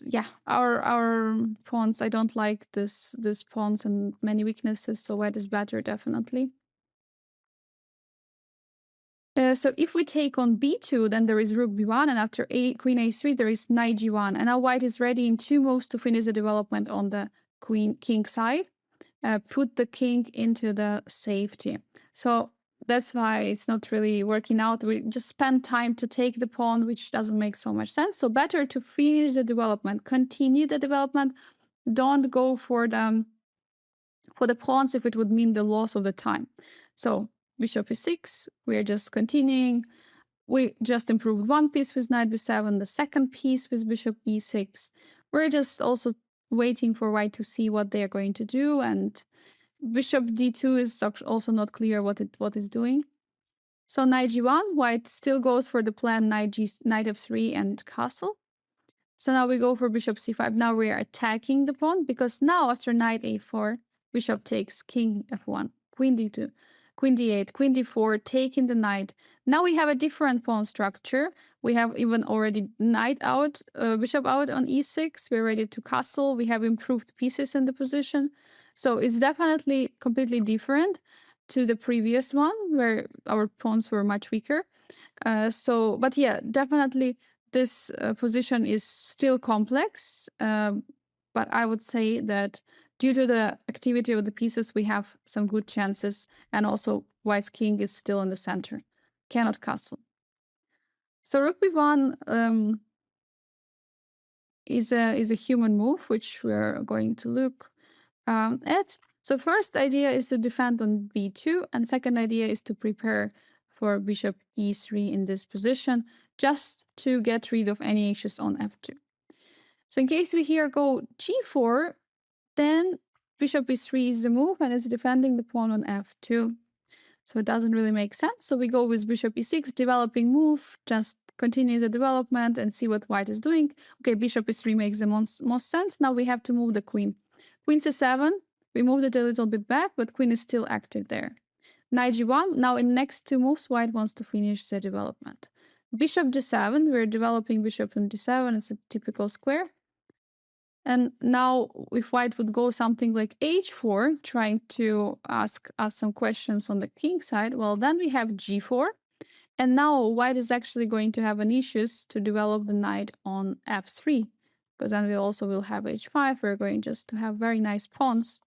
yeah, our pawns, I don't like this pawns and many weaknesses, so white is better, definitely. So if we take on b2, then there is rook b1, and after queen a3, there is knight g1, and now white is ready in 2 moves to finish the development on the king side. Put the king into the safety. So that's why it's not really working out. We just spend time to take the pawn, which doesn't make so much sense. So better to finish the development, continue the development. Don't go for the pawns if it would mean the loss of the time. So bishop e6, we're just continuing. We just improved one piece with knight b7, the second piece with bishop e6. We're just also waiting for white to see what they're going to do, and bishop d2 is also not clear what it's doing. So knight g1, white still goes for the plan knight f3 and castle. So now we go for bishop c5. Now we are attacking the pawn, because now after knight a4, bishop takes king f1, queen d2, queen d8, queen d4, taking the knight. Now we have a different pawn structure. We have even already knight out, bishop out on e6. We're ready to castle. We have improved pieces in the position. So it's definitely completely different to the previous one, where our pawns were much weaker. But yeah, definitely this position is still complex. But I would say that due to the activity of the pieces, we have some good chances, and also white's king is still in the center, cannot castle. So rook b1 is a human move, which we're going to look at. So first idea is to defend on b2, and second idea is to prepare for bishop e3 in this position, just to get rid of any issues on f2. So in case we here go g4, then bishop e3 is the move and it's defending the pawn on f2. So it doesn't really make sense. So we go with bishop e6, developing move, just continue the development and see what white is doing. Okay, bishop e3 makes the most sense. Now we have to move the queen. Queen c7, we moved it a little bit back, but queen is still active there. Knight g1, now in next two moves, white wants to finish the development. Bishop g7, we're developing bishop on d7, it's a typical square. And now if white would go something like h4, trying to ask us some questions on the king side, well, then we have g4. And now white is actually going to have an issues to develop the knight on f3, because then we also will have h5. We're going just to have very nice pawns,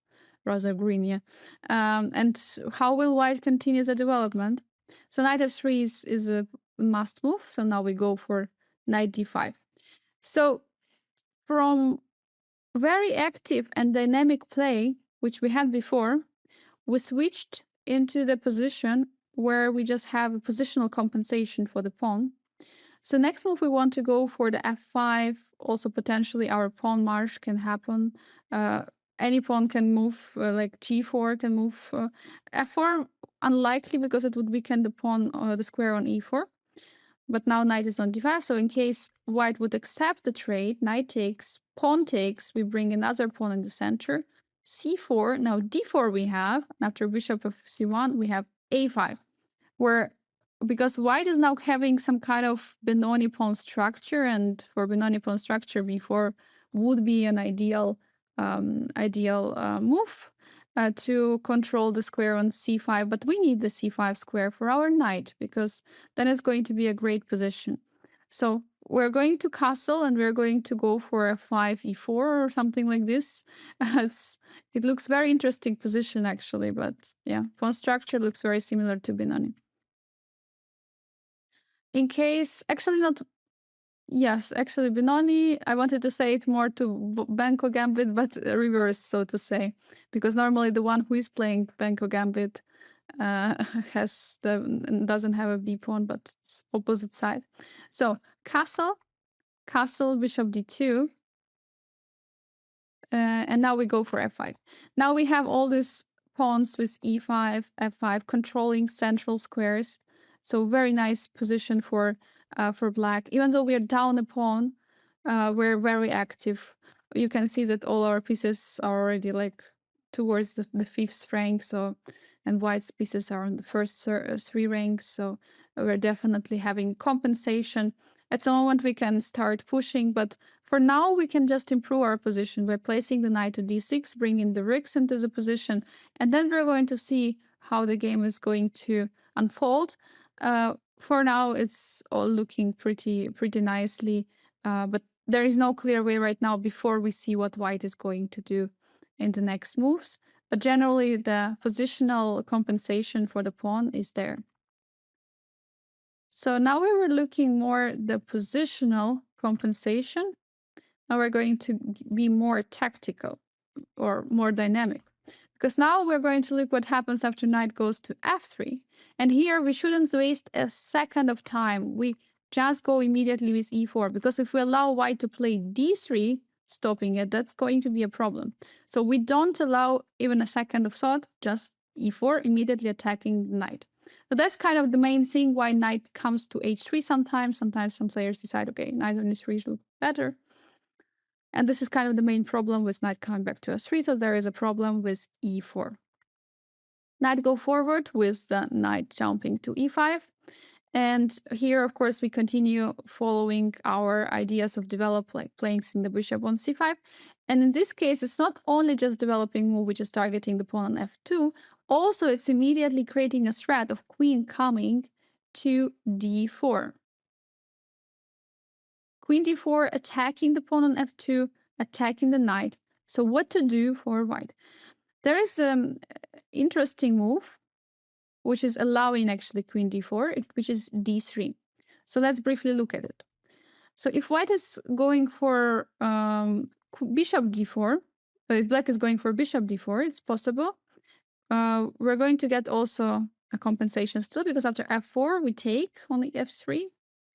rather green, yeah. And how will white continue the development? So knight f3 is a must move. So now we go for knight d5. So from very active and dynamic play, which we had before, we switched into the position where we just have a positional compensation for the pawn. So next move, we want to go for the f5. Also, potentially our pawn march can happen. Any pawn can move, like g4 can move. F4, unlikely because it would weaken the pawn, the square on e4. But now knight is on d5, so in case white would accept the trade, knight takes, pawn takes, we bring another pawn in the center, c4, now d4 we have, and after bishop of c1, we have a5, where, because white is now having some kind of Benoni pawn structure, and for Benoni pawn structure, b4 would be an ideal move to control the square on c5, but we need the c5 square for our knight, because then it's going to be a great position. So we're going to castle and we're going to go for a 5 e4 or something like this. It looks very interesting position actually, but yeah, pawn structure looks very similar to Benoni. In case, actually not, yes, actually Benoni, I wanted to say it more to Benko Gambit, but reverse, so to say, because normally the one who is playing Benko Gambit doesn't have a b pawn, but it's opposite side. So castle, bishop d2, and now we go for f5. Now we have all these pawns with e5, f5, controlling central squares. So very nice position for black. Even though we are down a pawn, we're very active. You can see that all our pieces are already like towards the fifth rank. So, and white's pieces are on the first three ranks. So we're definitely having compensation. At some moment we can start pushing, but for now we can just improve our position by placing the knight to d6, bringing the rooks into the position, and then we're going to see how the game is going to unfold. For now, it's all looking pretty nicely, but there is no clear way right now before we see what white is going to do in the next moves. But generally, the positional compensation for the pawn is there. So now we were looking more the positional compensation. Now we're going to be more tactical or more dynamic. Because now we're going to look what happens after knight goes to f3. And here we shouldn't waste a second of time. We just go immediately with e4. Because if we allow white to play d3, stopping it, that's going to be a problem. So we don't allow even a second of thought, just e4, immediately attacking the knight. So that's kind of the main thing why knight comes to h3 sometimes. Sometimes some players decide, okay, knight on e3 looks better. And this is kind of the main problem with knight coming back to f3, so there is a problem with e4. Knight go forward with the knight jumping to e5. And here, of course, we continue following our ideas of placing the bishop on c5. And in this case, it's not only just developing move, which is targeting the pawn on f2, also it's immediately creating a threat of queen coming to d4. Queen d4 attacking the pawn on f2, attacking the knight. So what to do for white? There is an interesting move, which is allowing actually queen d4, which is d3. So let's briefly look at it. So if white is going for bishop d4, if black is going for bishop d4, it's possible. We're going to get also a compensation still, because after f4 we take on the f3.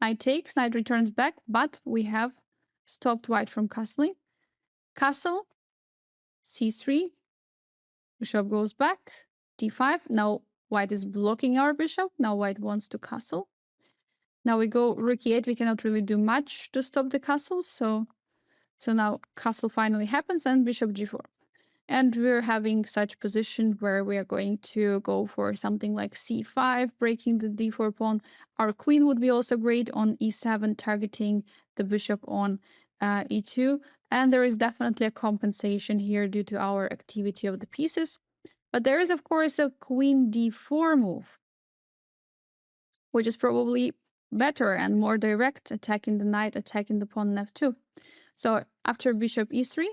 Knight takes, knight returns back, but we have stopped white from castling. Castle, c3, bishop goes back, d5. Now white is blocking our bishop. Now white wants to castle. Now we go rook e8. We cannot really do much to stop the castle, so now castle finally happens and bishop g4. And we're having such position where we are going to go for something like c5, breaking the d4 pawn. Our queen would be also great on e7, targeting the bishop on e2. And there is definitely a compensation here due to our activity of the pieces. But there is, of course, a queen d4 move, which is probably better and more direct, attacking the knight, attacking the pawn on f2. So after bishop e3,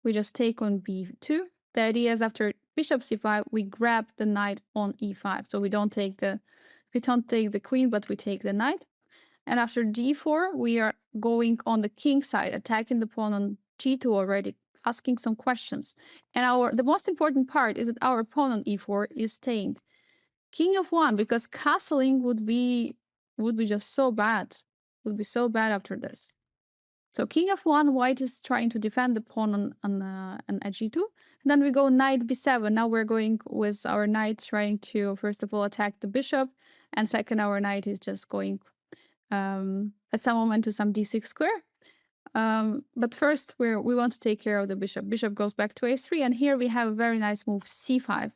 we just take on b2. The idea is after bishop c5, we grab the knight on e5. So we don't take the queen, but we take the knight. And after d4, we are going on the king side, attacking the pawn on g2 already, asking some questions. And the most important part is that our pawn on e4 is staying. King of 1, because castling would be just so bad. Would be so bad after this. So king of 1, white is trying to defend the pawn on edge e2. And then we go knight b7. Now we're going with our knight trying to, first of all, attack the bishop. And second, our knight is just going at some moment to some d6 square. But first, we want to take care of the bishop. Bishop goes back to a3. And here we have a very nice move, c5.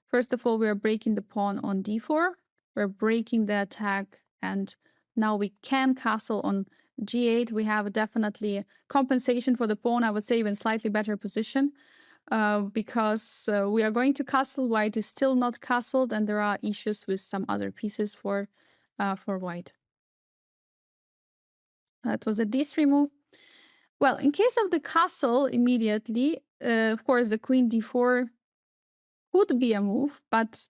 First of all, we are breaking the pawn on d4. We're breaking the attack. And now we can castle on g8. We have definitely compensation for the pawn. I would say even slightly better position, because we are going to castle. White is still not castled, and there are issues with some other pieces for white. That was a d3 move. Well, in case of the castle, immediately, of course, the queen d4 could be a move, but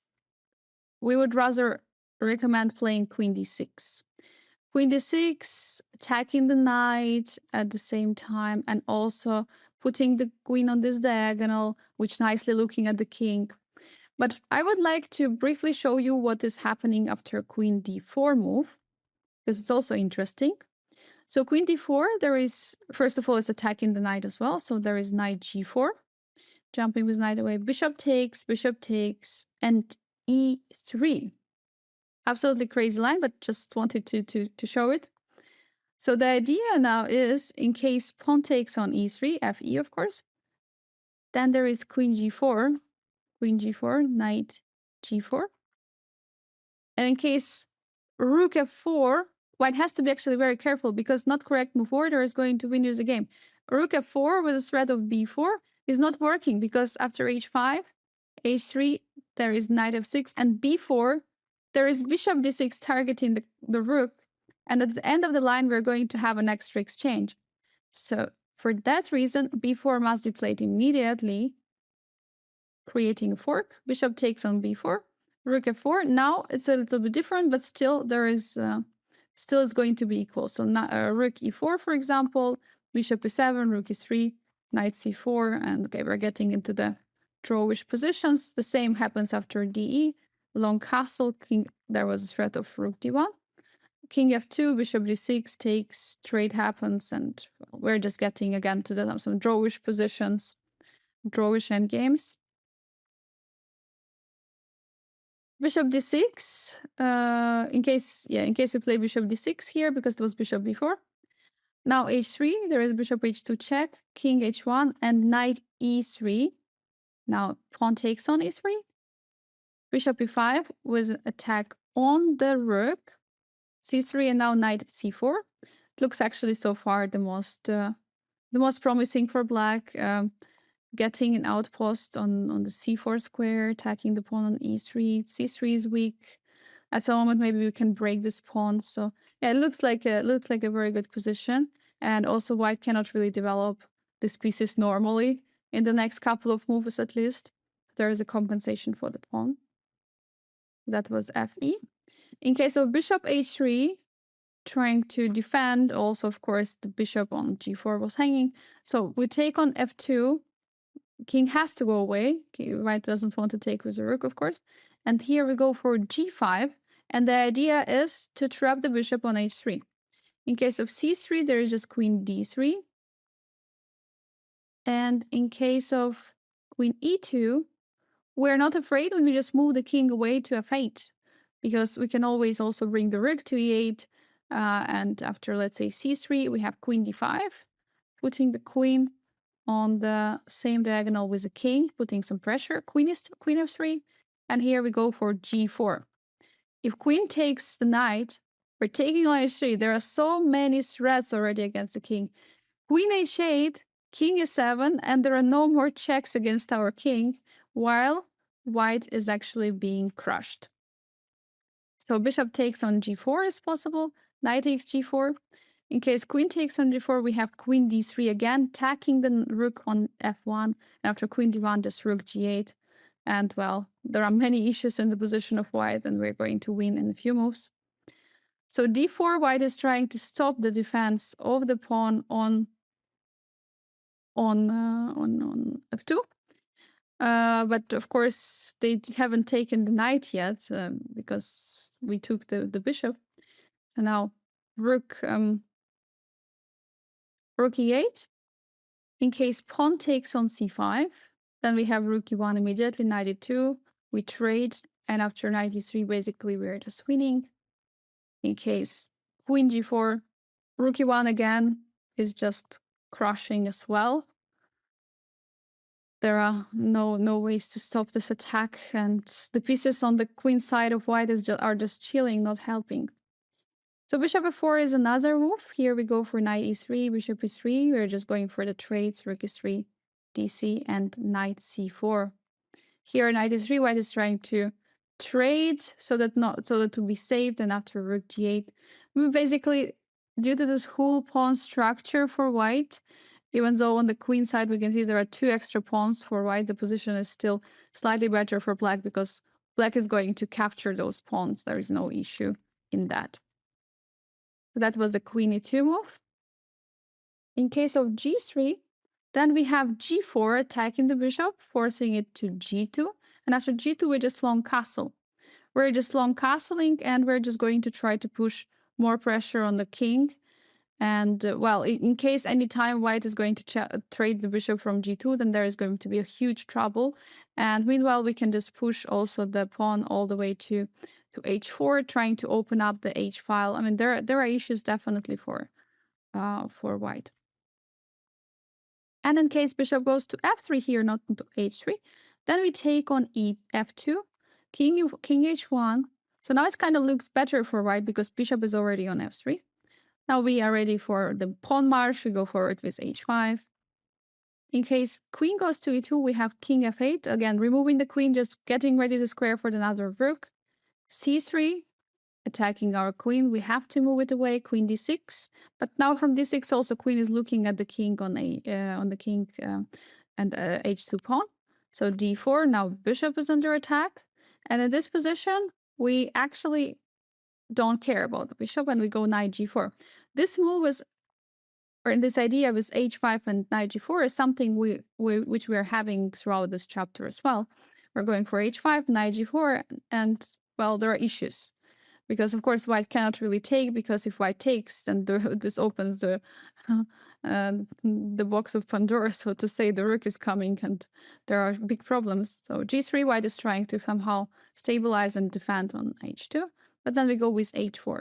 we would rather recommend playing queen d6. Queen d6, attacking the knight at the same time, and also putting the queen on this diagonal, which nicely looking at the king. But I would like to briefly show you what is happening after queen d4 move, because it's also interesting. So queen d4, there is, first of all, it's attacking the knight as well. So there is knight g4, jumping with knight away, bishop takes, and e3. Absolutely crazy line, but just wanted to show it. So the idea now is, in case pawn takes on e3, fe of course, then there is queen g4, knight g4. And in case rook f4, white has to be actually very careful, because not correct move order is going to win you the game. Rook f4 with a threat of b4 is not working, because after h5, h3, there is knight f6, and b4, there is bishop d6 targeting the rook. And at the end of the line, we're going to have an extra exchange. So for that reason, b4 must be played immediately, creating a fork. Bishop takes on b4, rook f4. Now it's a little bit different, but still there is still is going to be equal. So rook e4, for example, bishop e7, rook e3, knight c4, and okay, we're getting into the drawish positions. The same happens after de, long castle, king. There was a threat of rook d1. King f2, bishop d6 takes, trade happens, and we're just getting again to some drawish positions, drawish endgames. Bishop d6, in case we play bishop d6 here, because it was bishop b4. Now h3, there is bishop h2 check, king h1, and knight e3. Now pawn takes on e3. Bishop e5 with an attack on the rook. c3, and now knight c4. It looks actually so far the most promising for black. Getting an outpost on the c4 square, attacking the pawn on e3. c3 is weak. At some moment, maybe we can break this pawn. So yeah, it looks like a very good position. And also, white cannot really develop these pieces normally. in the next couple of moves at least. There is a compensation for the pawn. That was fe. In case of bishop h3, trying to defend, also, of course, the bishop on g4 was hanging. So we take on f2. King has to go away. White doesn't want to take with the rook, of course. And here we go for g5. And the idea is to trap the bishop on h3. In case of c3, there is just queen d3. And in case of queen e2, we're not afraid when we just move the king away to f8, because we can always also bring the rook to e8. And after, let's say, c3, we have queen d5, putting the queen on the same diagonal with the king, putting some pressure. Queen f3. And here we go for g4. If queen takes the knight, we're taking on h3. There are so many threats already against the king. Queen h8, king e7, and there are no more checks against our king, while white is actually being crushed. So bishop takes on g4 is possible, knight takes g4. In case queen takes on g4, we have queen d3 again, tacking the rook on f1, and after queen d1, just rook g8. And, well, there are many issues in the position of white, and we're going to win in a few moves. So d4, white is trying to stop the defense of the pawn on f2. But of course, they haven't taken the knight yet, because we took the bishop. So now rook e8. In case pawn takes on c5, then we have rook e1 immediately, knight e2. We trade, and after knight e3, basically we're just winning. In case queen g4, rook e1 again is just crushing as well. There are no ways to stop this attack, and the pieces on the queen side of white are just chilling, not helping. So bishop f4 is another move. Here we go for knight e3, bishop e3. We're just going for the trades, rook e3, dc, and knight c4. Here knight e3, white is trying to trade so that to be saved, and after rook g8. Basically, due to this whole pawn structure for white, even though on the queen side we can see there are 2 extra pawns for white, the position is still slightly better for black because black is going to capture those pawns. There is no issue in that. So that was a queen e2 move. In case of g3, then we have g4 attacking the bishop, forcing it to g2. And after g2, we just long castle. We're just long castling, and we're just going to try to push more pressure on the king. And, well, in case any time white is going to trade the bishop from g2, then there is going to be a huge trouble. And meanwhile, we can just push also the pawn all the way to h4, trying to open up the h file. I mean, there are issues definitely for white. And in case bishop goes to f3 here, not to h3, then we take on f2, king h1. So now it kind of looks better for white because bishop is already on f3. Now we are ready for the pawn march. We go forward with h5. In case queen goes to e2, we have king f8. Again, removing the queen, just getting ready to square for another rook. c3, attacking our queen. We have to move it away, queen d6. But now from d6 also queen is looking at the king on the king and h2 pawn. So d4, now bishop is under attack. And in this position, we actually don't care about the bishop, and we go knight g4. This move is, or this idea with h5 and knight g4 is something which we are having throughout this chapter as well. We're going for h5, knight g4, and, well, there are issues. Because, of course, white cannot really take, because if white takes, then this opens the box of Pandora, so to say. The rook is coming, and there are big problems. So g3, white is trying to somehow stabilize and defend on h2. But then we go with h4.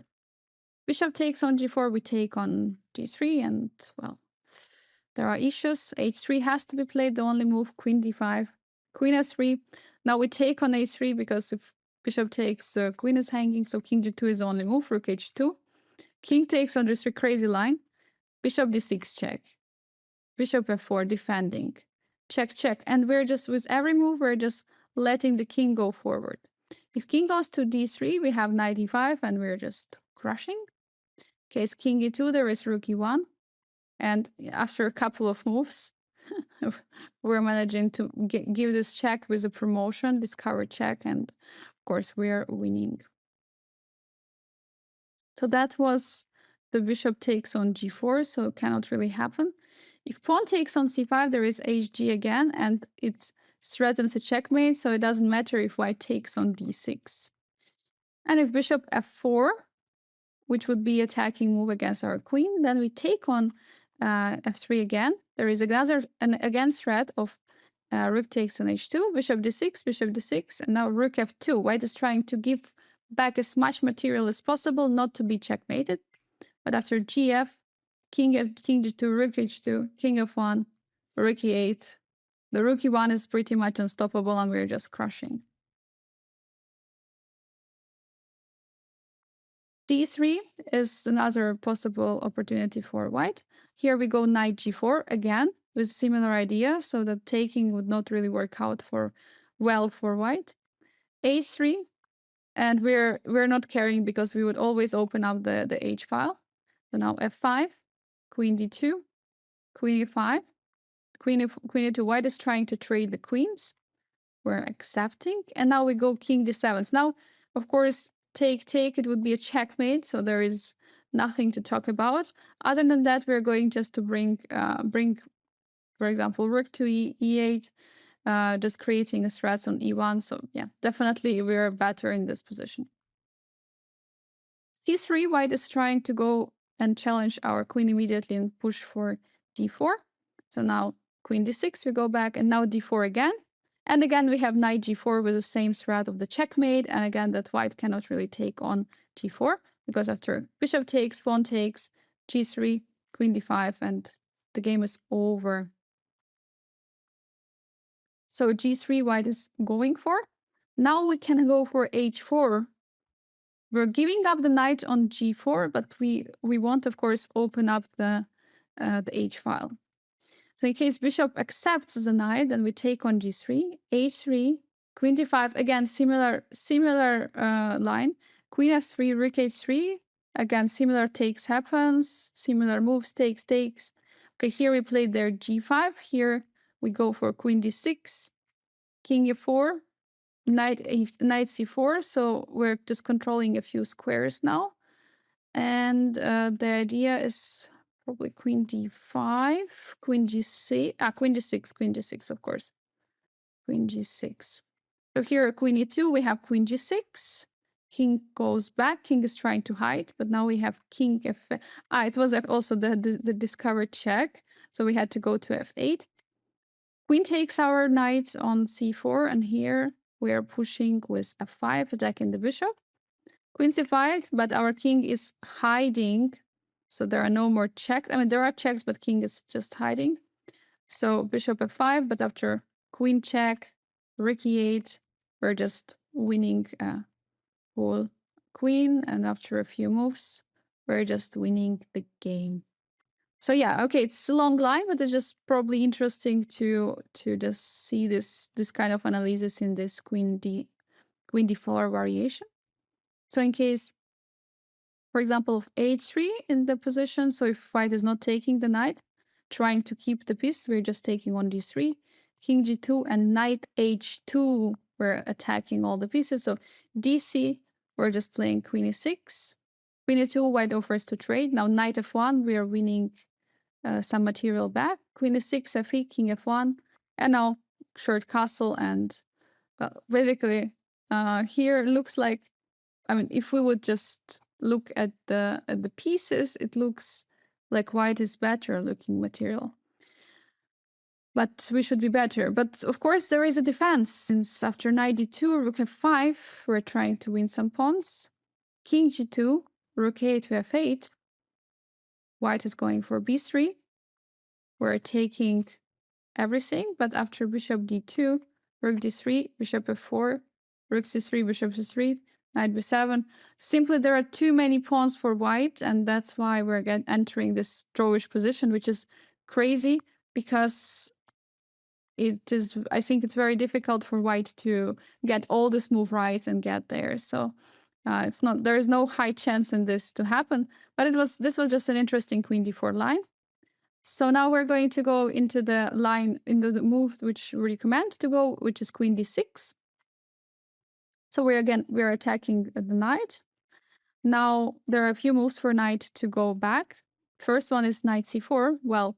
Bishop takes on g4, we take on g3, and, well, there are issues. h3 has to be played, the only move, queen d5, queen f3. Now we take on h3, because if bishop takes, queen is hanging, so king g2 is the only move, rook h2. King takes on this crazy line, bishop d6 check, bishop f4 defending, check, check. And we're just, with every move, we're just letting the king go forward. If king goes to d3, we have knight e5, and we're just crushing. In case king e2, there is rook e1. And after a couple of moves, we're managing to give this check with a promotion, discover check, and of course we're winning. So that was the bishop takes on g4, so it cannot really happen. If pawn takes on c5, there is hg again, and it threatens a checkmate, so it doesn't matter if white takes on d6. And if bishop f4, which would be attacking move against our queen, then we take on f3 again. There is an again threat of rook takes on h2, bishop d6, and now rook f2. White is trying to give back as much material as possible, not to be checkmated. But after gf, king g2, rook h2, king f1, rook e8. The rook e1 is pretty much unstoppable, and we're just crushing. d3 is another possible opportunity for white. Here we go knight g4 again with similar idea, so that taking would not really work out well for white. h3, and we're not caring because we would always open up the h file. So now f5, queen d2, queen e5, queen e2. White is trying to trade the queens. We're accepting, and now we go king d7. So now, of course, take, it would be a checkmate, so there is nothing to talk about. Other than that, we're going just to bring, for example, rook to e8, just creating a threat on e1. So yeah, definitely we're better in this position. c3, white is trying to go and challenge our queen immediately and push for d4. So now queen d6, we go back, and now d4 again. And again, we have knight g4 with the same threat of the checkmate. And again, that white cannot really take on g4, because after bishop takes, pawn takes, g3, queen d5, and the game is over. So g3 white is going for. Now we can go for h4. We're giving up the knight on g4, but we want, of course, open up the h file. So in case bishop accepts the knight, then we take on g3, h3, queen d5. Again, similar line. Queen f3, rook h3. Again, similar takes happens. Similar moves, takes. Okay, here we played their g5. Here we go for queen d6, king e4, knight c4. So we're just controlling a few squares now. And the idea is probably queen d5, queen g6, queen g6, of course. Queen g6. So here, queen e2, we have queen g6. King goes back. King is trying to hide, but now we have king f. It was also the discovered check, so we had to go to f8. Queen takes our knight on c4, and here we are pushing with f5, attacking the bishop. Queen c5, but our king is hiding, so there are no more checks. I mean, there are checks, but king is just hiding. So bishop f5, but after queen check, rook e8, we're just winning whole queen, and after a few moves, we're just winning the game. So yeah, okay, it's a long line, but it's just probably interesting to just see this kind of analysis in this queen d4 variation. So in case, for example, of h3 in the position, so if white is not taking the knight, trying to keep the piece, we're just taking on d3, king g2, and knight h2, we're attacking all the pieces. So dc, we're just playing queen e6, queen e2, white offers to trade. Now knight f1, we are winning some material back, queen e6, f8, king f1, and now short castle. And basically here looks like, I mean, if we would just look at the pieces, it looks like white is better looking material. But we should be better. But of course, there is a defense. Since after knight d2, rook f5, we're trying to win some pawns. King g2, rook a to f8. White is going for b3. We're taking everything, but after bishop d2, rook d3, bishop f4, rook c3, bishop c3, knight b7. Simply, there are too many pawns for white, and that's why we're entering this drawish position, which is crazy, because I think it's very difficult for white to get all this move right and get there. So there is no high chance in this to happen. But this was just an interesting queen d4 line. So now we're going to go into the line, into the move which we recommend to go, which is queen d6. So we're attacking the knight. Now there are a few moves for knight to go back. First one is knight c4. Well,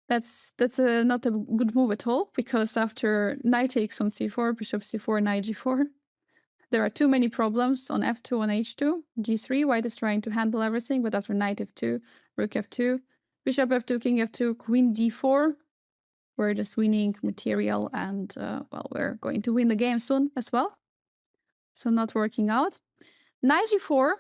that's not a good move at all, because after knight takes on c4, bishop c4, knight g4, there are too many problems on f2, on h2. g3, white is trying to handle everything, but after knight f2, rook f2, bishop f2, king f2, queen d4, we're just winning material, and well, we're going to win the game soon as well. So not working out. Knight g4,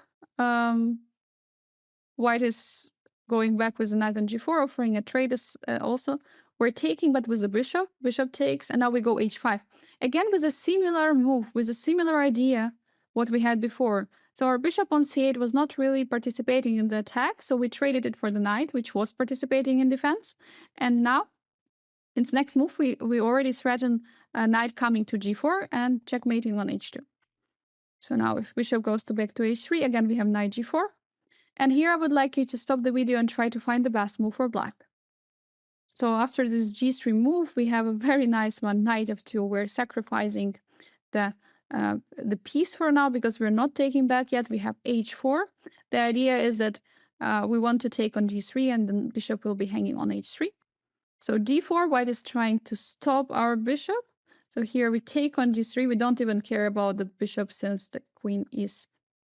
white is going back with the knight on g4, offering a trade also. We're taking, but with the bishop. Bishop takes, and now we go h5. Again, with a similar move, with a similar idea, what we had before. So our bishop on c8 was not really participating in the attack, so we traded it for the knight, which was participating in defense. And now, in the next move, we already threaten a knight coming to g4 and checkmating on h2. So now if bishop goes back to h3, again we have knight g4. And here I would like you to stop the video and try to find the best move for black. So after this g3 move, we have a very nice one, knight f2. We're sacrificing the piece for now because we're not taking back yet. We have h4. The idea is that we want to take on g3, and then bishop will be hanging on h3. So d4, white is trying to stop our bishop. So here we take on g3. We don't even care about the bishop since the queen is,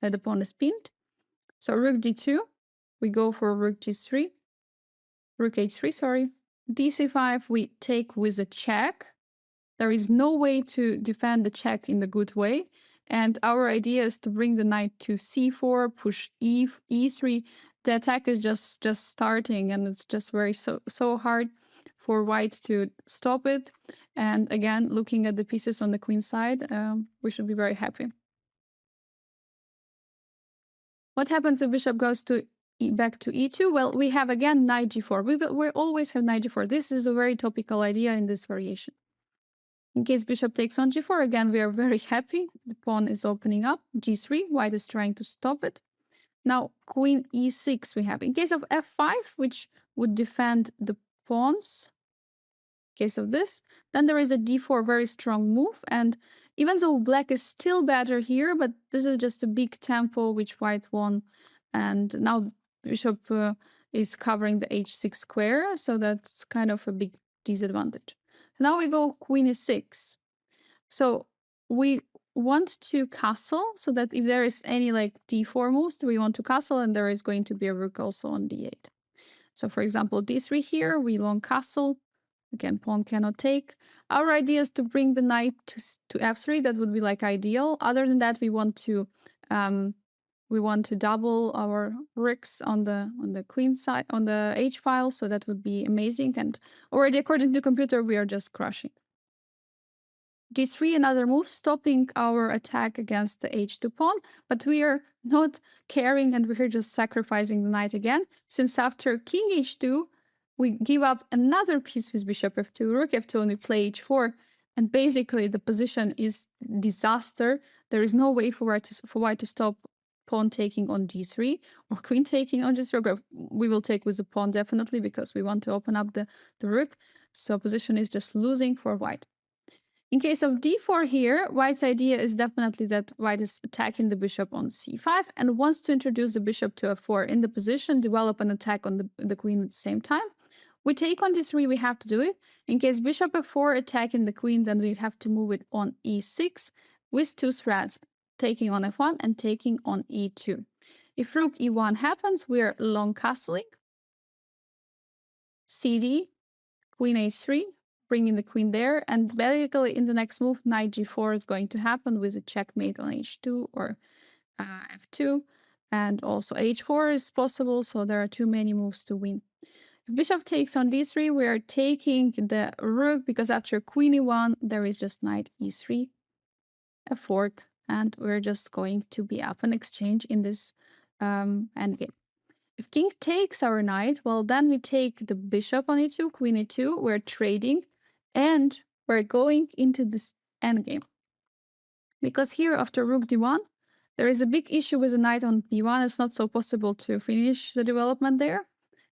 the pawn is pinned. So rook d2, we go for rook g3, rook h3, sorry. d5, we take with a check. There is no way to defend the check in a good way. And our idea is to bring the knight to c4, push e3. The attack is just starting, and it's just very so hard for white to stop it. And again, looking at the pieces on the queen side, we should be very happy. What happens if bishop goes to back to e2? Well, we have again knight g4. We always have knight g4. This is a very topical idea in this variation. In case bishop takes on g4, again, we are very happy. The pawn is opening up. g3, white is trying to stop it. Now, queen e6 we have. In case of f5, which would defend the pawns, in case of this, then there is a d4, very strong move. And even though black is still better here, but this is just a big tempo which white won. And now bishop is covering the h6 square, so that's kind of a big disadvantage. So now we go queen e6. So we want to castle, so that if there is any like d4 moves, we want to castle, and there is going to be a rook also on d8. So for example, d3 here, we long castle. Again, pawn cannot take. Our idea is to bring the knight to f3. That would be like ideal. Other than that, we want to double our rooks on the queen side, on the h file. So that would be amazing. And already according to computer, we are just crushing. g3, another move, stopping our attack against the h2 pawn, but we are not caring, and we're just sacrificing the knight again, since after king h2, we give up another piece with bishop f2, rook f2, and we play h4, and basically the position is disaster. There is no way for white to stop pawn taking on g3 or queen taking on g3. We will take with the pawn definitely, because we want to open up the rook, so position is just losing for white. In case of d4 here, white's idea is definitely that white is attacking the bishop on c5 and wants to introduce the bishop to f4 in the position, develop an attack on the queen at the same time. We take on d3, we have to do it. In case bishop f4 attacking the queen, then we have to move it on e6 with two threats, taking on f1 and taking on e2. If rook e1 happens, we're long castling. cd, queen h3, bringing the queen there, and basically in the next move, knight g4 is going to happen with a checkmate on h2 or f2, and also h4 is possible, so there are too many moves to win. If bishop takes on d3, we are taking the rook, because after queen e1, there is just knight e3, a fork, and we're just going to be up an exchange in this endgame. If king takes our knight, well, then we take the bishop on e2, queen e2, we're trading, and we're going into this endgame. Because here, after rook d1, there is a big issue with the knight on b1. It's not so possible to finish the development there.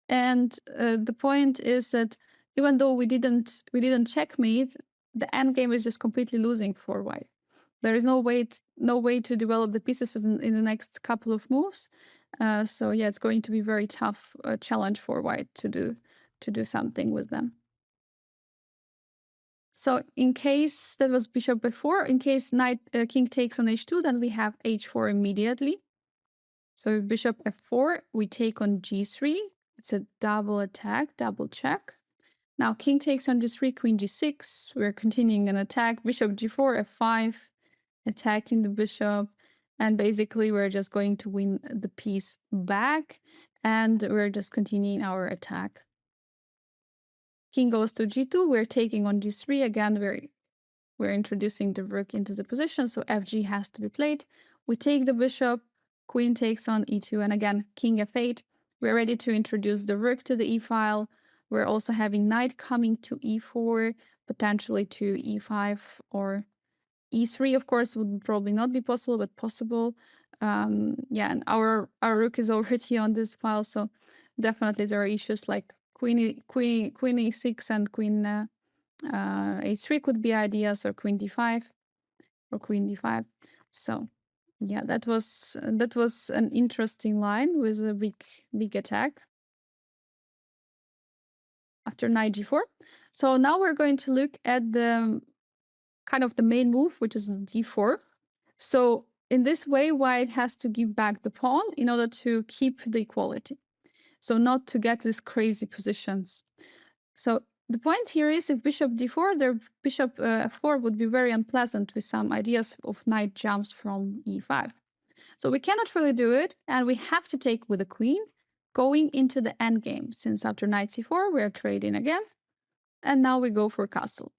And the point is that even though we didn't checkmate, the endgame is just completely losing for white. There is no way to develop the pieces in the next couple of moves. So yeah, it's going to be very tough challenge for white to do something with them. So in case that was bishop before, in case king takes on h2, then we have h4 immediately. So bishop f4, we take on g3. It's a double attack, double check. Now king takes on g3, queen g6. We're continuing an attack. Bishop g4, f5, attacking the bishop. And basically we're just going to win the piece back. And we're just continuing our attack. King goes to g2. We're taking on g3. Again, we're introducing the rook into the position. So fg has to be played. We take the bishop. Queen takes on e2. And again, king f8. We're ready to introduce the rook to the e-file. We're also having knight coming to e4, potentially to e5 or e3, of course, would probably not be possible, but possible. Yeah, and our rook is already on this file, so definitely there are issues like queen e6 and queen h3 could be ideas, or queen d5 or queen d5. So yeah, that was an interesting line with a big attack after knight g4. So now we're going to look at the kind of the main move, which is d4. So in this way, white has to give back the pawn in order to keep the equality. So not to get these crazy positions. So the point here is if bishop d4, their bishop f4 would be very unpleasant with some ideas of knight jumps from e5. So we cannot really do it, and we have to take with the queen going into the endgame, since after knight c4 we're trading again, and now we go for castle.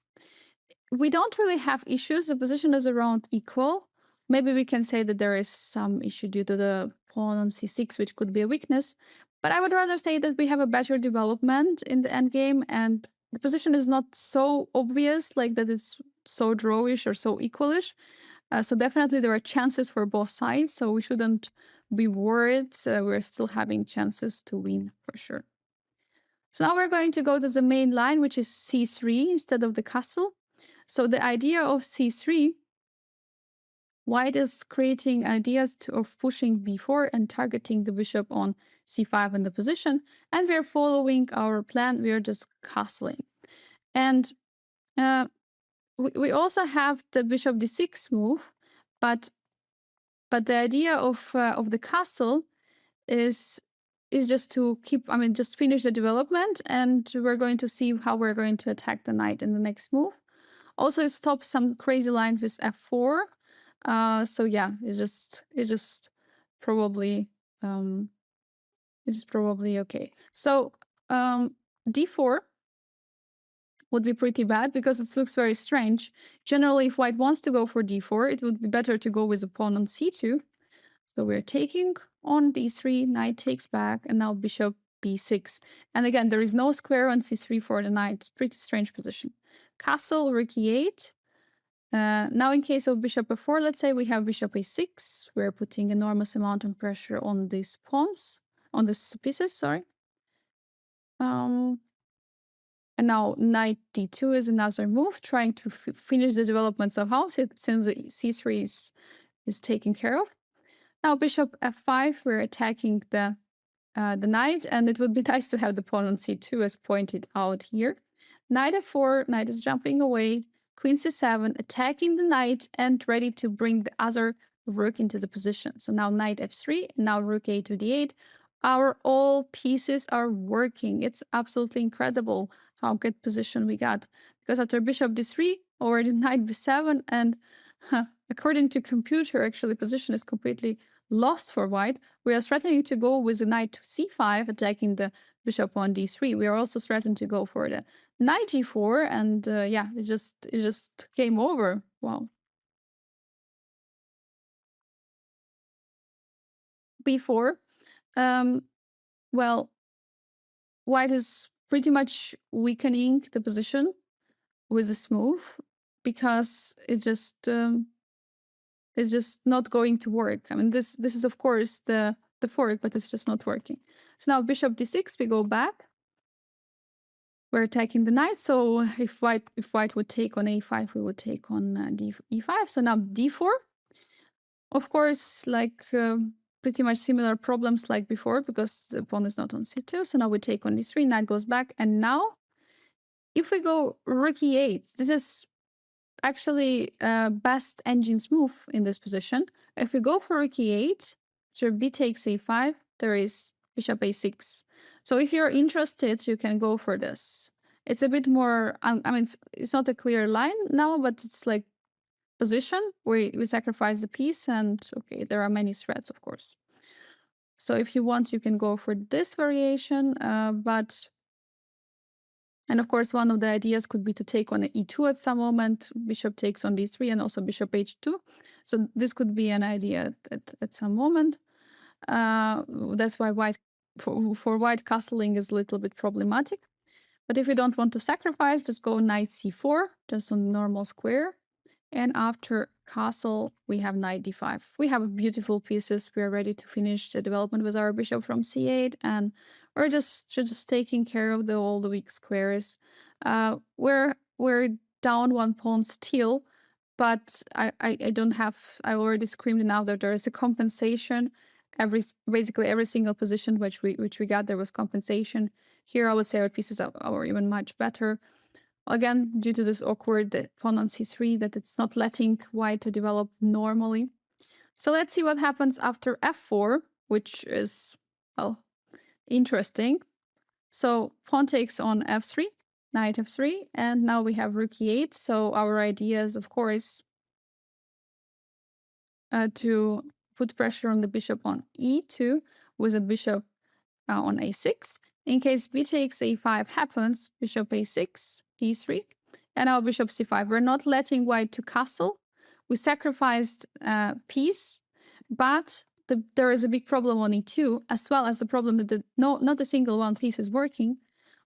We don't really have issues. The position is around equal. Maybe we can say that there is some issue due to the pawn on c6, which could be a weakness. But I would rather say that we have a better development in the endgame, and the position is not so obvious, like that it's so drawish or so equalish. So definitely there are chances for both sides, so we shouldn't be worried. We're still having chances to win for sure. So now we're going to go to the main line, which is c3 instead of the castle. So the idea of c3, white is creating ideas of pushing b4 and targeting the bishop on c5 in the position, and we're following our plan. We're just castling. And we also have the bishop d6 move, but the idea of the castle is just to just finish the development, and we're going to see how we're going to attack the knight in the next move. Also, it stops some crazy lines with f4. So yeah, it's just probably okay. So d4 would be pretty bad because it looks very strange. Generally, if white wants to go for d4, it would be better to go with a pawn on c2. So we're taking on d3, knight takes back, and now bishop b6. And again, there is no square on c3 for the knight. Pretty strange position. Castle, rook e8. Now in case of bishop f4, let's say we have bishop a6. We're putting enormous amount of pressure on these pawns, on these pieces, sorry. And now knight d2 is another move, trying to finish the development somehow, since the c3 is taken care of. Now bishop f5, we're attacking the knight, and it would be nice to have the pawn on c2 as pointed out here. Knight f4, knight is jumping away. Queen c7, attacking the knight and ready to bring the other rook into the position. So now knight f3, now rook a to d8. Our all pieces are working. It's absolutely incredible how good position we got. Because after bishop d3, already knight b7, and according to computer, actually position is completely lost for white. We are threatening to go with the knight to c5, attacking the bishop on d3. We are also threatened to go for the knight g4, and yeah, it just came over. Wow. b4. Well, white is pretty much weakening the position with this move because it's just not going to work. I mean, this is of course the the fork, but it's just not working. So now bishop d6, we go back. We're attacking the knight, so if white would take on a5, we would take on e5. So now d4. Of course, like pretty much similar problems like before, because the pawn is not on c2. So now we take on d3, knight goes back, and now if we go rook e8, this is actually best engine's move in this position. If we go for rook e8, after b takes a5, there is bishop a6. So if you're interested, you can go for this. It's a bit more, I mean, it's not a clear line now, but it's like position where we sacrifice the piece, and okay, there are many threats, of course. So if you want, you can go for this variation, and of course, one of the ideas could be to take on e2 at some moment. Bishop takes on d3 and also bishop h2. So this could be an idea at some moment. That's why for white castling is a little bit problematic. But if you don't want to sacrifice, just go knight c4, just on normal square. And after castle, we have knight d5. We have beautiful pieces. We are ready to finish the development with our bishop from c8, and we're just taking care of all the weak squares. We're down one pawn still, but I don't have. I already screamed enough that there is a compensation. Basically every single position which we got, there was compensation. Here, I would say our pieces are even much better. Again, due to this awkward pawn on c3, that it's not letting white to develop normally. So let's see what happens after f4, which is, well, interesting. So pawn takes on f3, knight f3, and now we have rook e8. So our idea is, of course, to put pressure on the bishop on e2 with a bishop on a6. In case b takes a5 happens, bishop a6, d3, and now bishop c5. We're not letting white to castle. We sacrificed piece, but there is a big problem on e2, as well as the problem that not a single one piece is working.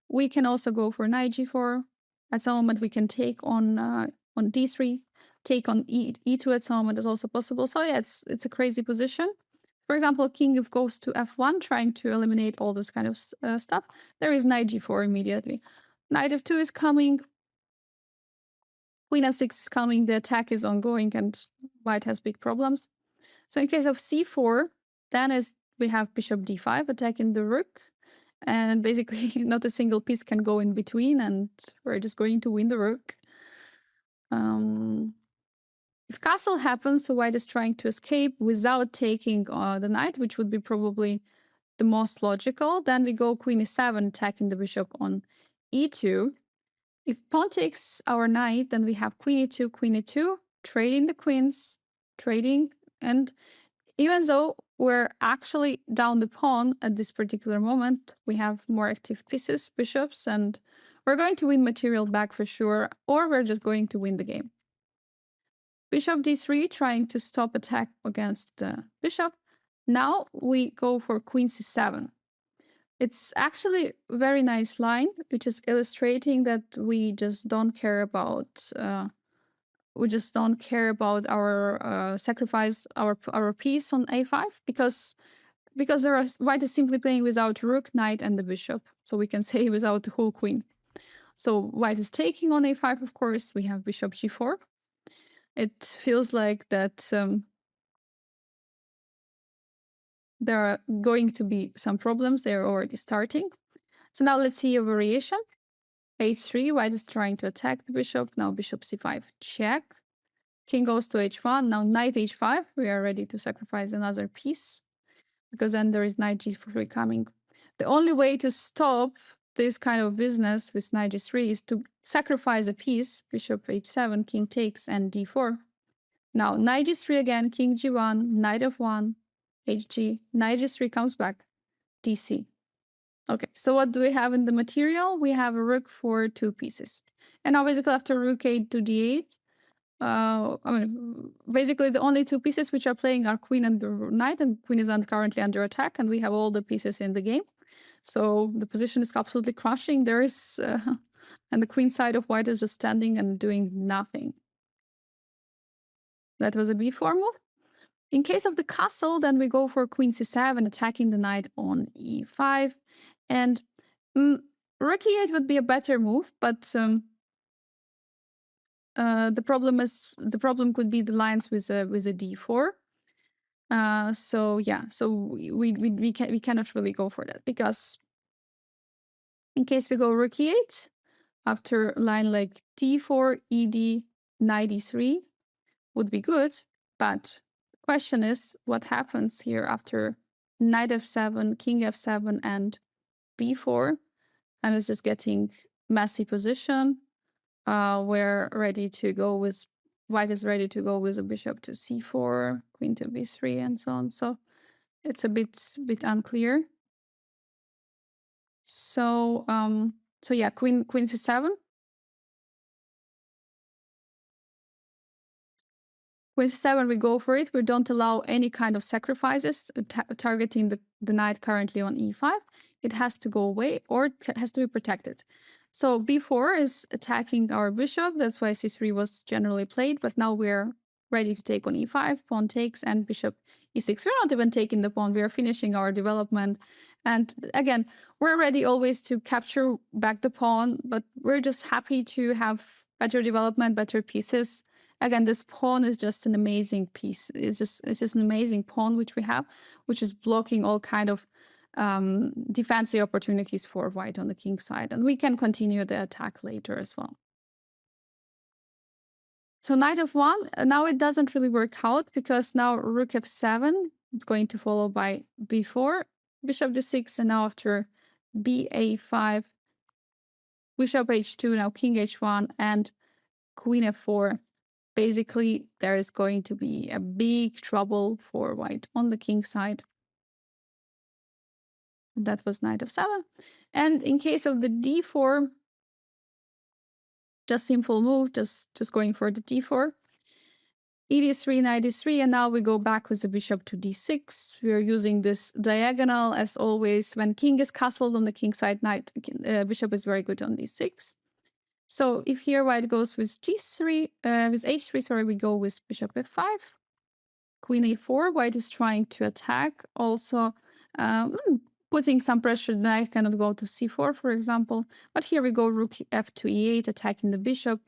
We can also go for knight g4. At some moment, we can take on d3, take on e2 at some moment is also possible. So yeah, it's a crazy position. For example, king if goes to f1, trying to eliminate all this kind of stuff. There is knight g4 immediately. Knight f2 is coming. Queen f6 is coming. The attack is ongoing, and white has big problems. So in case of c4, then we have bishop d5 attacking the rook. And basically, not a single piece can go in between, and we're just going to win the rook. If castle happens, so white is trying to escape without taking the knight, which would be probably the most logical. Then we go queen e7, attacking the bishop on e2. If pawn takes our knight, then we have queen e2, trading the queens, and even though we're actually down the pawn at this particular moment, we have more active pieces, bishops, and we're going to win material back for sure, or we're just going to win the game. Bishop d3, trying to stop attack against the bishop. Now we go for queen c7. It's actually a very nice line, which is illustrating that we just don't care about our sacrifice our piece on a5 because white is simply playing without rook, knight, and the bishop. So we can say without the whole queen. So white is taking on a5. Of course, we have bishop g4. It feels like that there are going to be some problems. They're already starting. So now let's see a variation. h3, white is trying to attack the bishop. Now bishop c5, check. King goes to h1. Now knight h5. We are ready to sacrifice another piece because then there is knight g3 coming. The only way to stop this kind of business with knight g3 is to sacrifice a piece. Bishop h7, king takes, and d4. Now knight g3 again, king g1, knight f1, hg, knight g3 comes back, dc. Okay, so what do we have in the material? We have a rook for 2 pieces. And now basically after rook 8 to d8, basically the only 2 pieces which are playing are queen and the knight, and queen is currently under attack, and we have all the pieces in the game. So the position is absolutely crushing. There is, and the queen side of white is just standing and doing nothing. That was a b4 move. In case of the castle, then we go for queen c7, attacking the knight on e5. And rook e8 would be a better move, but the problem could be the lines with a d4. So yeah, so we cannot really go for that, because in case we go rook e8 after line like d4, ed, knight e3 would be good, but the question is what happens here after knight f7, king f7, and b4, and it's just getting messy position. We're ready to go with white is ready to go with a bishop to c4, queen to b3, and so on. So it's a bit unclear. So so yeah, queen c7. Queen c7, we go for it. We don't allow any kind of sacrifices targeting the knight currently on e5. It has to go away, or it has to be protected. So b4 is attacking our bishop. That's why c3 was generally played, but now we're ready to take on e5. Pawn takes and bishop e6. We're not even taking the pawn. We are finishing our development. And again, we're ready always to capture back the pawn, but we're just happy to have better development, better pieces. Again, this pawn is just an amazing piece. It's just an amazing pawn which we have, which is blocking all kind of defensive opportunities for white on the king side. And we can continue the attack later as well. So knight f1, now it doesn't really work out, because now rook f7, it's going to follow by b4, bishop d6, and now after ba5, bishop h2, now king h1, and queen f4. Basically, there is going to be a big trouble for white on the king side. That was knight f7. And in case of the d4, just simple move, just going for the d4. ed3, knight e3, and now we go back with the bishop to d6. We're using this diagonal as always. When king is castled on the king side, bishop is very good on d6. So if here white goes with g3, with h3, sorry, we go with bishop f5. Queen a4, white is trying to attack, also putting some pressure. The knight cannot go to c4, for example. But here we go rook f2 e8, attacking the bishop.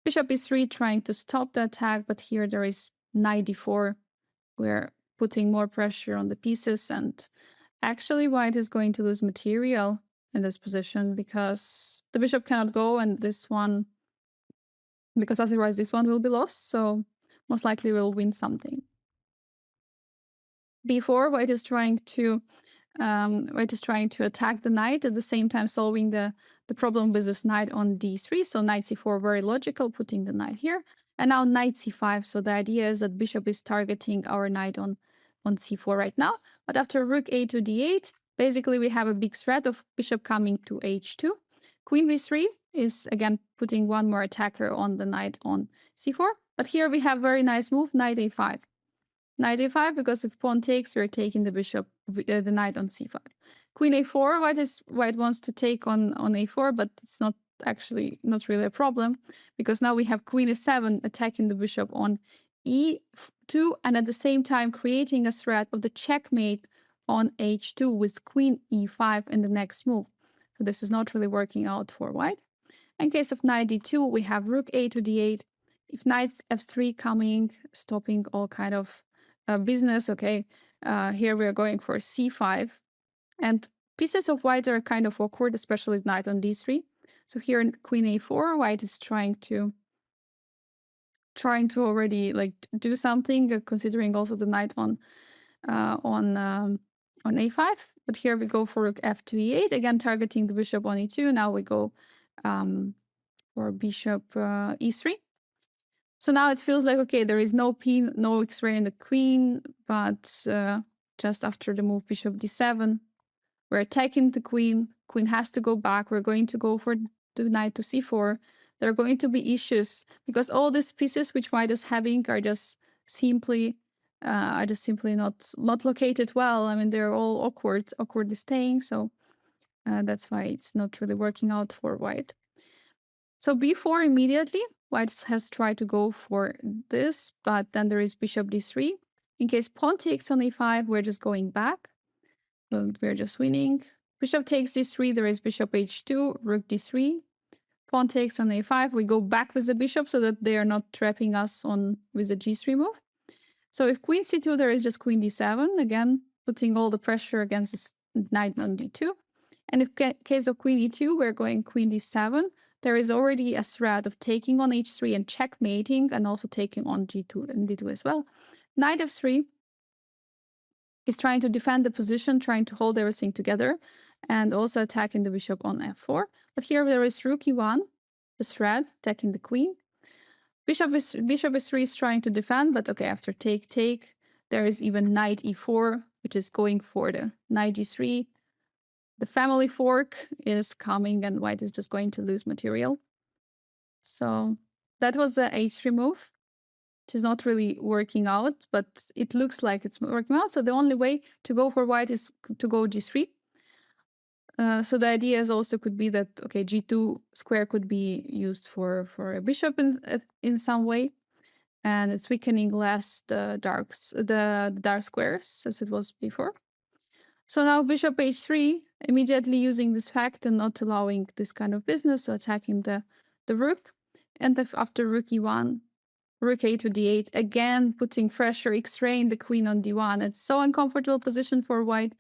Bishop e3, trying to stop the attack, but here there is knight d4. We're putting more pressure on the pieces, and actually white is going to lose material in this position, because the bishop cannot go, and this one, because otherwise this one will be lost, so most likely we'll win something. b4, white is trying to attack the knight, at the same time solving the problem with this knight on d3. So knight c4, very logical, putting the knight here. And now knight c5. So the idea is that bishop is targeting our knight on c4 right now. But after rook a to d8, basically we have a big threat of bishop coming to h2. Queen b3 is again putting one more attacker on the knight on c4. But here we have very nice move, knight a5. Knight a5, because if pawn takes, we're taking the bishop, the knight on c5. Queen a4, white wants to take on a4, but it's not really a problem, because now we have queen a7 attacking the bishop on e2, and at the same time creating a threat of the checkmate on h2 with queen e5 in the next move. So this is not really working out for white. In case of knight d2, we have rook a to d8. If knight f3 coming, stopping all kind of business, okay. Here we are going for c5, and pieces of white are kind of awkward, especially knight on d3. So here in queen a4, white is trying to already like do something, considering also the knight on a5. But here we go for rook f to e8, again targeting the bishop on e2. Now we go for bishop e3. So now it feels like, okay, there is no pin, no x-ray in the queen, but just after the move bishop d7, we're attacking the queen. Queen has to go back. We're going to go for the knight to c4. There are going to be issues, because all these pieces which white is having are just simply not located well. I mean, they're all awkwardly staying. So that's why it's not really working out for white. So b4 immediately. White has tried to go for this, but then there is bishop d3. In case pawn takes on a5, we're just going back. So we're just winning. Bishop takes d3, there is bishop h2, rook d3. Pawn takes on a5, we go back with the bishop so that they are not trapping us on with the g3 move. So if queen c2, there is just queen d7, again, putting all the pressure against this knight on d2. And in case of queen e2, we're going queen d7. There is already a threat of taking on h3 and checkmating, and also taking on g2 and d2 as well. Knight f3 is trying to defend the position, trying to hold everything together, and also attacking the bishop on f4. But here there is rook e1, the threat, attacking the queen. Bishop e3 is trying to defend, but okay, after take, there is even knight e4, which is going for the knight g3. The family fork is coming, and white is just going to lose material. So that was the h3 move, which is not really working out, but it looks like it's working out. So the only way to go for white is to go g3. So the idea is also could be that, okay, g2 square could be used for a bishop in some way, and it's weakening less the dark squares as it was before. So now bishop h3, immediately using this fact and not allowing this kind of business, so attacking the rook. And after rook e1, rook a to d8, again putting pressure, x-raying the queen on d1. It's so uncomfortable position for white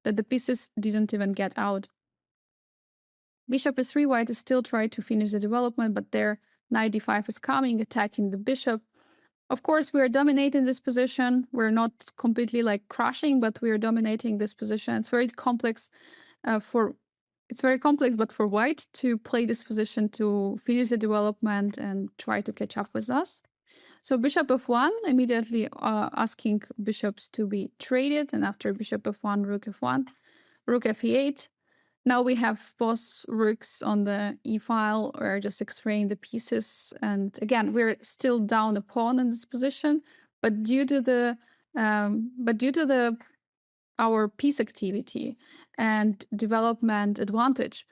that the pieces didn't even get out. Bishop e3, white is still trying to finish the development, but there knight d5 is coming, attacking the bishop. Of course, we are dominating this position. We're not completely like crushing, but we are dominating this position. It's very complex but for white to play this position to finish the development and try to catch up with us. So bishop f1, immediately asking bishops to be traded, and after bishop f1, rook f8. Now we have both rooks on the e-file. We're just x-raying the pieces, and again we're still down a pawn in this position. But due to our piece activity and development advantage,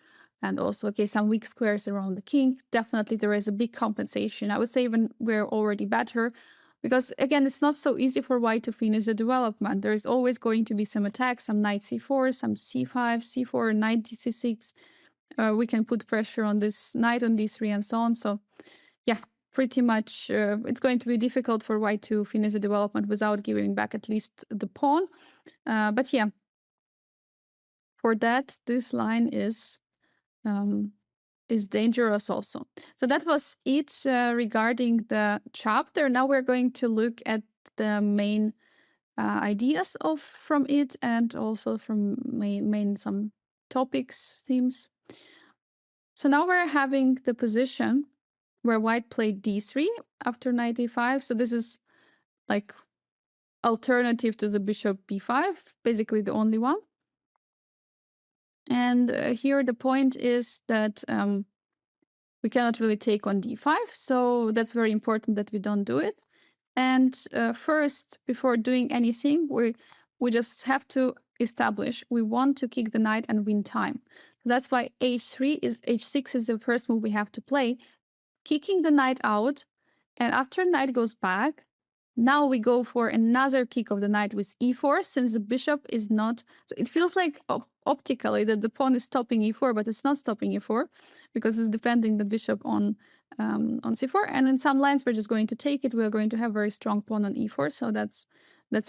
and also some weak squares around the king, definitely there is a big compensation. I would say even we're already better. Because again, it's not so easy for white to finish the development. There is always going to be some attacks, some knight c4, some c5, c4, knight c6. We can put pressure on this knight on d3 and so on. So yeah, pretty much it's going to be difficult for white to finish the development without giving back at least the pawn. But yeah, for that, this line is dangerous also. So that was it regarding the chapter. Now we're going to look at the main ideas from it, and also from main some topics, themes. So now we're having the position where white played d3 after knight a5. So this is like alternative to the bishop b5, basically the only one. And here the point is that we cannot really take on d5, so that's very important that we don't do it. And first, before doing anything, we just have to establish we want to kick the knight and win time. So that's why h6 is the first move we have to play, kicking the knight out, and after knight goes back, now we go for another kick of the knight with e4, since the bishop is not... So it feels like optically that the pawn is stopping e4, but it's not stopping e4 because it's defending the bishop on c4. And in some lines, we're just going to take it. We're going to have very strong pawn on e4, so that's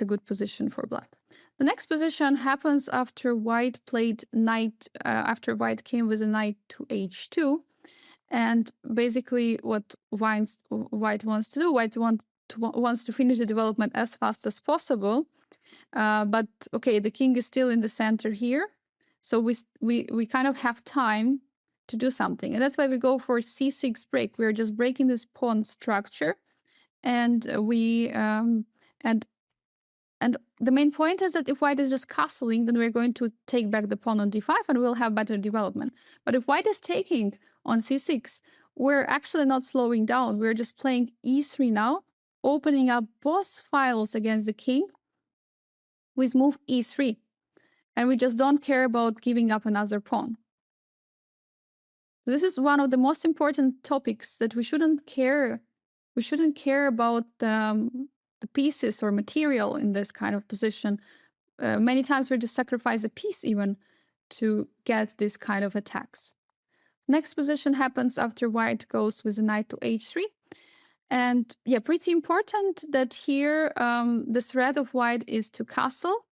a good position for black. The next position happens after white played knight, after white came with a knight to h2. And basically what white wants to do, wants to finish the development as fast as possible. But okay, the king is still in the center here. So we kind of have time to do something. And that's why we go for c6 break. We're just breaking this pawn structure. And and the main point is that if white is just castling, then we're going to take back the pawn on d5 and we'll have better development. But if white is taking on c6, we're actually not slowing down. We're just playing e3 now, opening up both files against the king with move e3. And we just don't care about giving up another pawn. This is one of the most important topics that we shouldn't care. We shouldn't care about the pieces or material in this kind of position. Many times we just sacrifice a piece even to get this kind of attacks. Next position happens after white goes with a knight to h3. And yeah, pretty important that here the threat of white is to castle,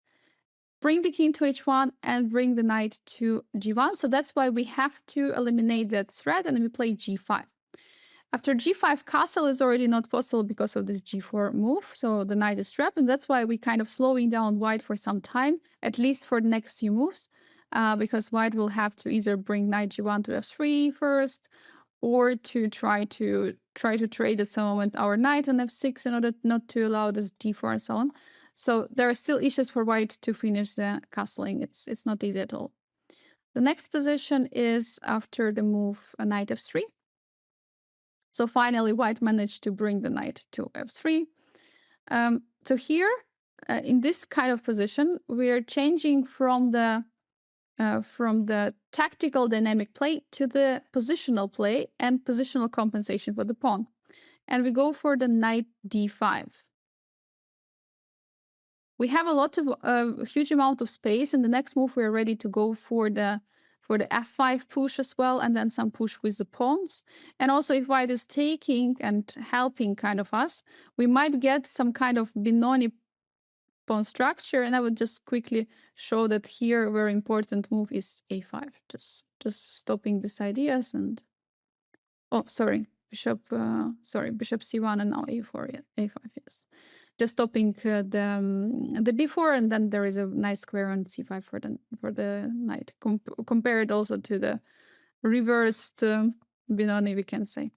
bring the king to h1, and bring the knight to g1. So that's why we have to eliminate that threat, and we play g5. After g5, castle is already not possible because of this g4 move, so the knight is trapped, and that's why we kind of slowing down white for some time, at least for the next few moves, because white will have to either bring knight g1 to f3 first, or to try to trade at some moment our knight on f6 in order not to allow this d4 and so on. So there are still issues for white to finish the castling. It's not easy at all. The next position is after the move knight f3. So finally, white managed to bring the knight to f3. So here, in this kind of position, we're changing from the tactical dynamic play to the positional play and positional compensation for the pawn. And we go for the knight d5. We have a huge amount of space. In the next move, we're ready to go for the f5 push as well, and then some push with the pawns. And also, if white is taking and helping kind of us, we might get some kind of Benoni pawn structure. And I would just quickly show that here a very important move is a5. Just stopping these ideas and bishop c1 and now a4, yeah, a5, yes. Just stopping the b4, and then there is a nice square on c5 for the knight. Compare it also to the reversed Benoni, we can say.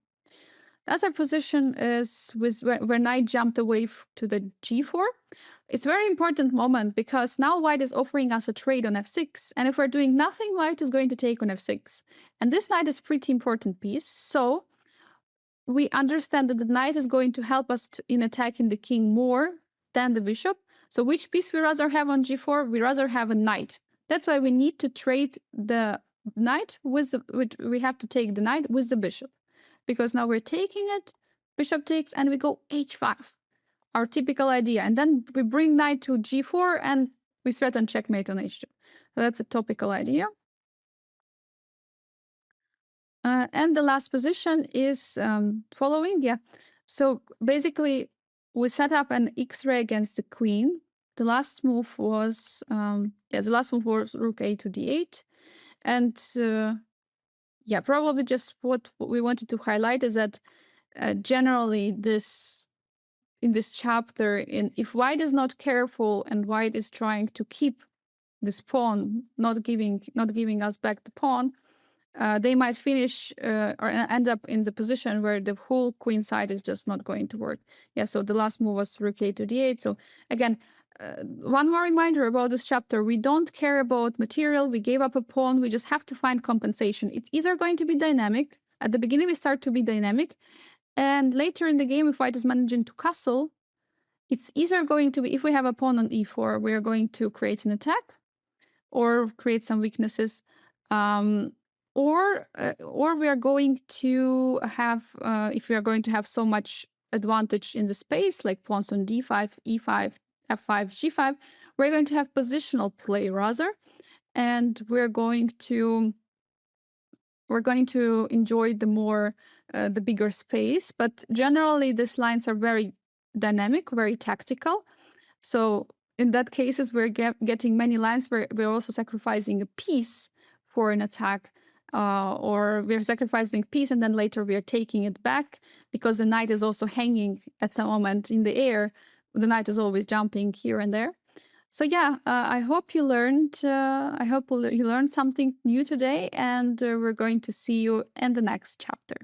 The other position is where knight jumped away to the g4. It's a very important moment because now white is offering us a trade on f6, and if we're doing nothing, white is going to take on f6. And this knight is a pretty important piece, so we understand that the knight is going to help us in attacking the king more than the bishop. So which piece we rather have on g4? We rather have a knight. That's why we need to trade the knight we have to take the knight with the bishop. Because now we're taking it, bishop takes, and we go h5. Our typical idea. And then we bring knight to g4 and we threaten checkmate on h2. So that's a topical idea. And the last position is following, yeah. So basically, we set up an X-ray against the queen. The last move was, rook a to d8. And yeah, probably just what we wanted to highlight is that generally in this chapter, if white is not careful and white is trying to keep this pawn, not giving us back the pawn, they might finish or end up in the position where the whole queen side is just not going to work. Yeah, so the last move was rook a to d8. So again, one more reminder about this chapter. We don't care about material. We gave up a pawn. We just have to find compensation. It's either going to be dynamic. At the beginning, we start to be dynamic. And later in the game, if white is managing to castle, it's either going to be, if we have a pawn on e4, we are going to create an attack or create some weaknesses. Or we are going to have, if we are going to have so much advantage in the space, like pawns on d5, e5, f5, g5, we're going to have positional play rather, and we're going to enjoy the bigger space. But generally, these lines are very dynamic, very tactical. So in that cases, we're getting many lines where we're also sacrificing a piece for an attack. Or we're sacrificing piece and then later we are taking it back because the knight is also hanging at some moment in the air. The knight is always jumping here and there. So yeah, I hope you learned. I hope you learned something new today, and we're going to see you in the next chapter.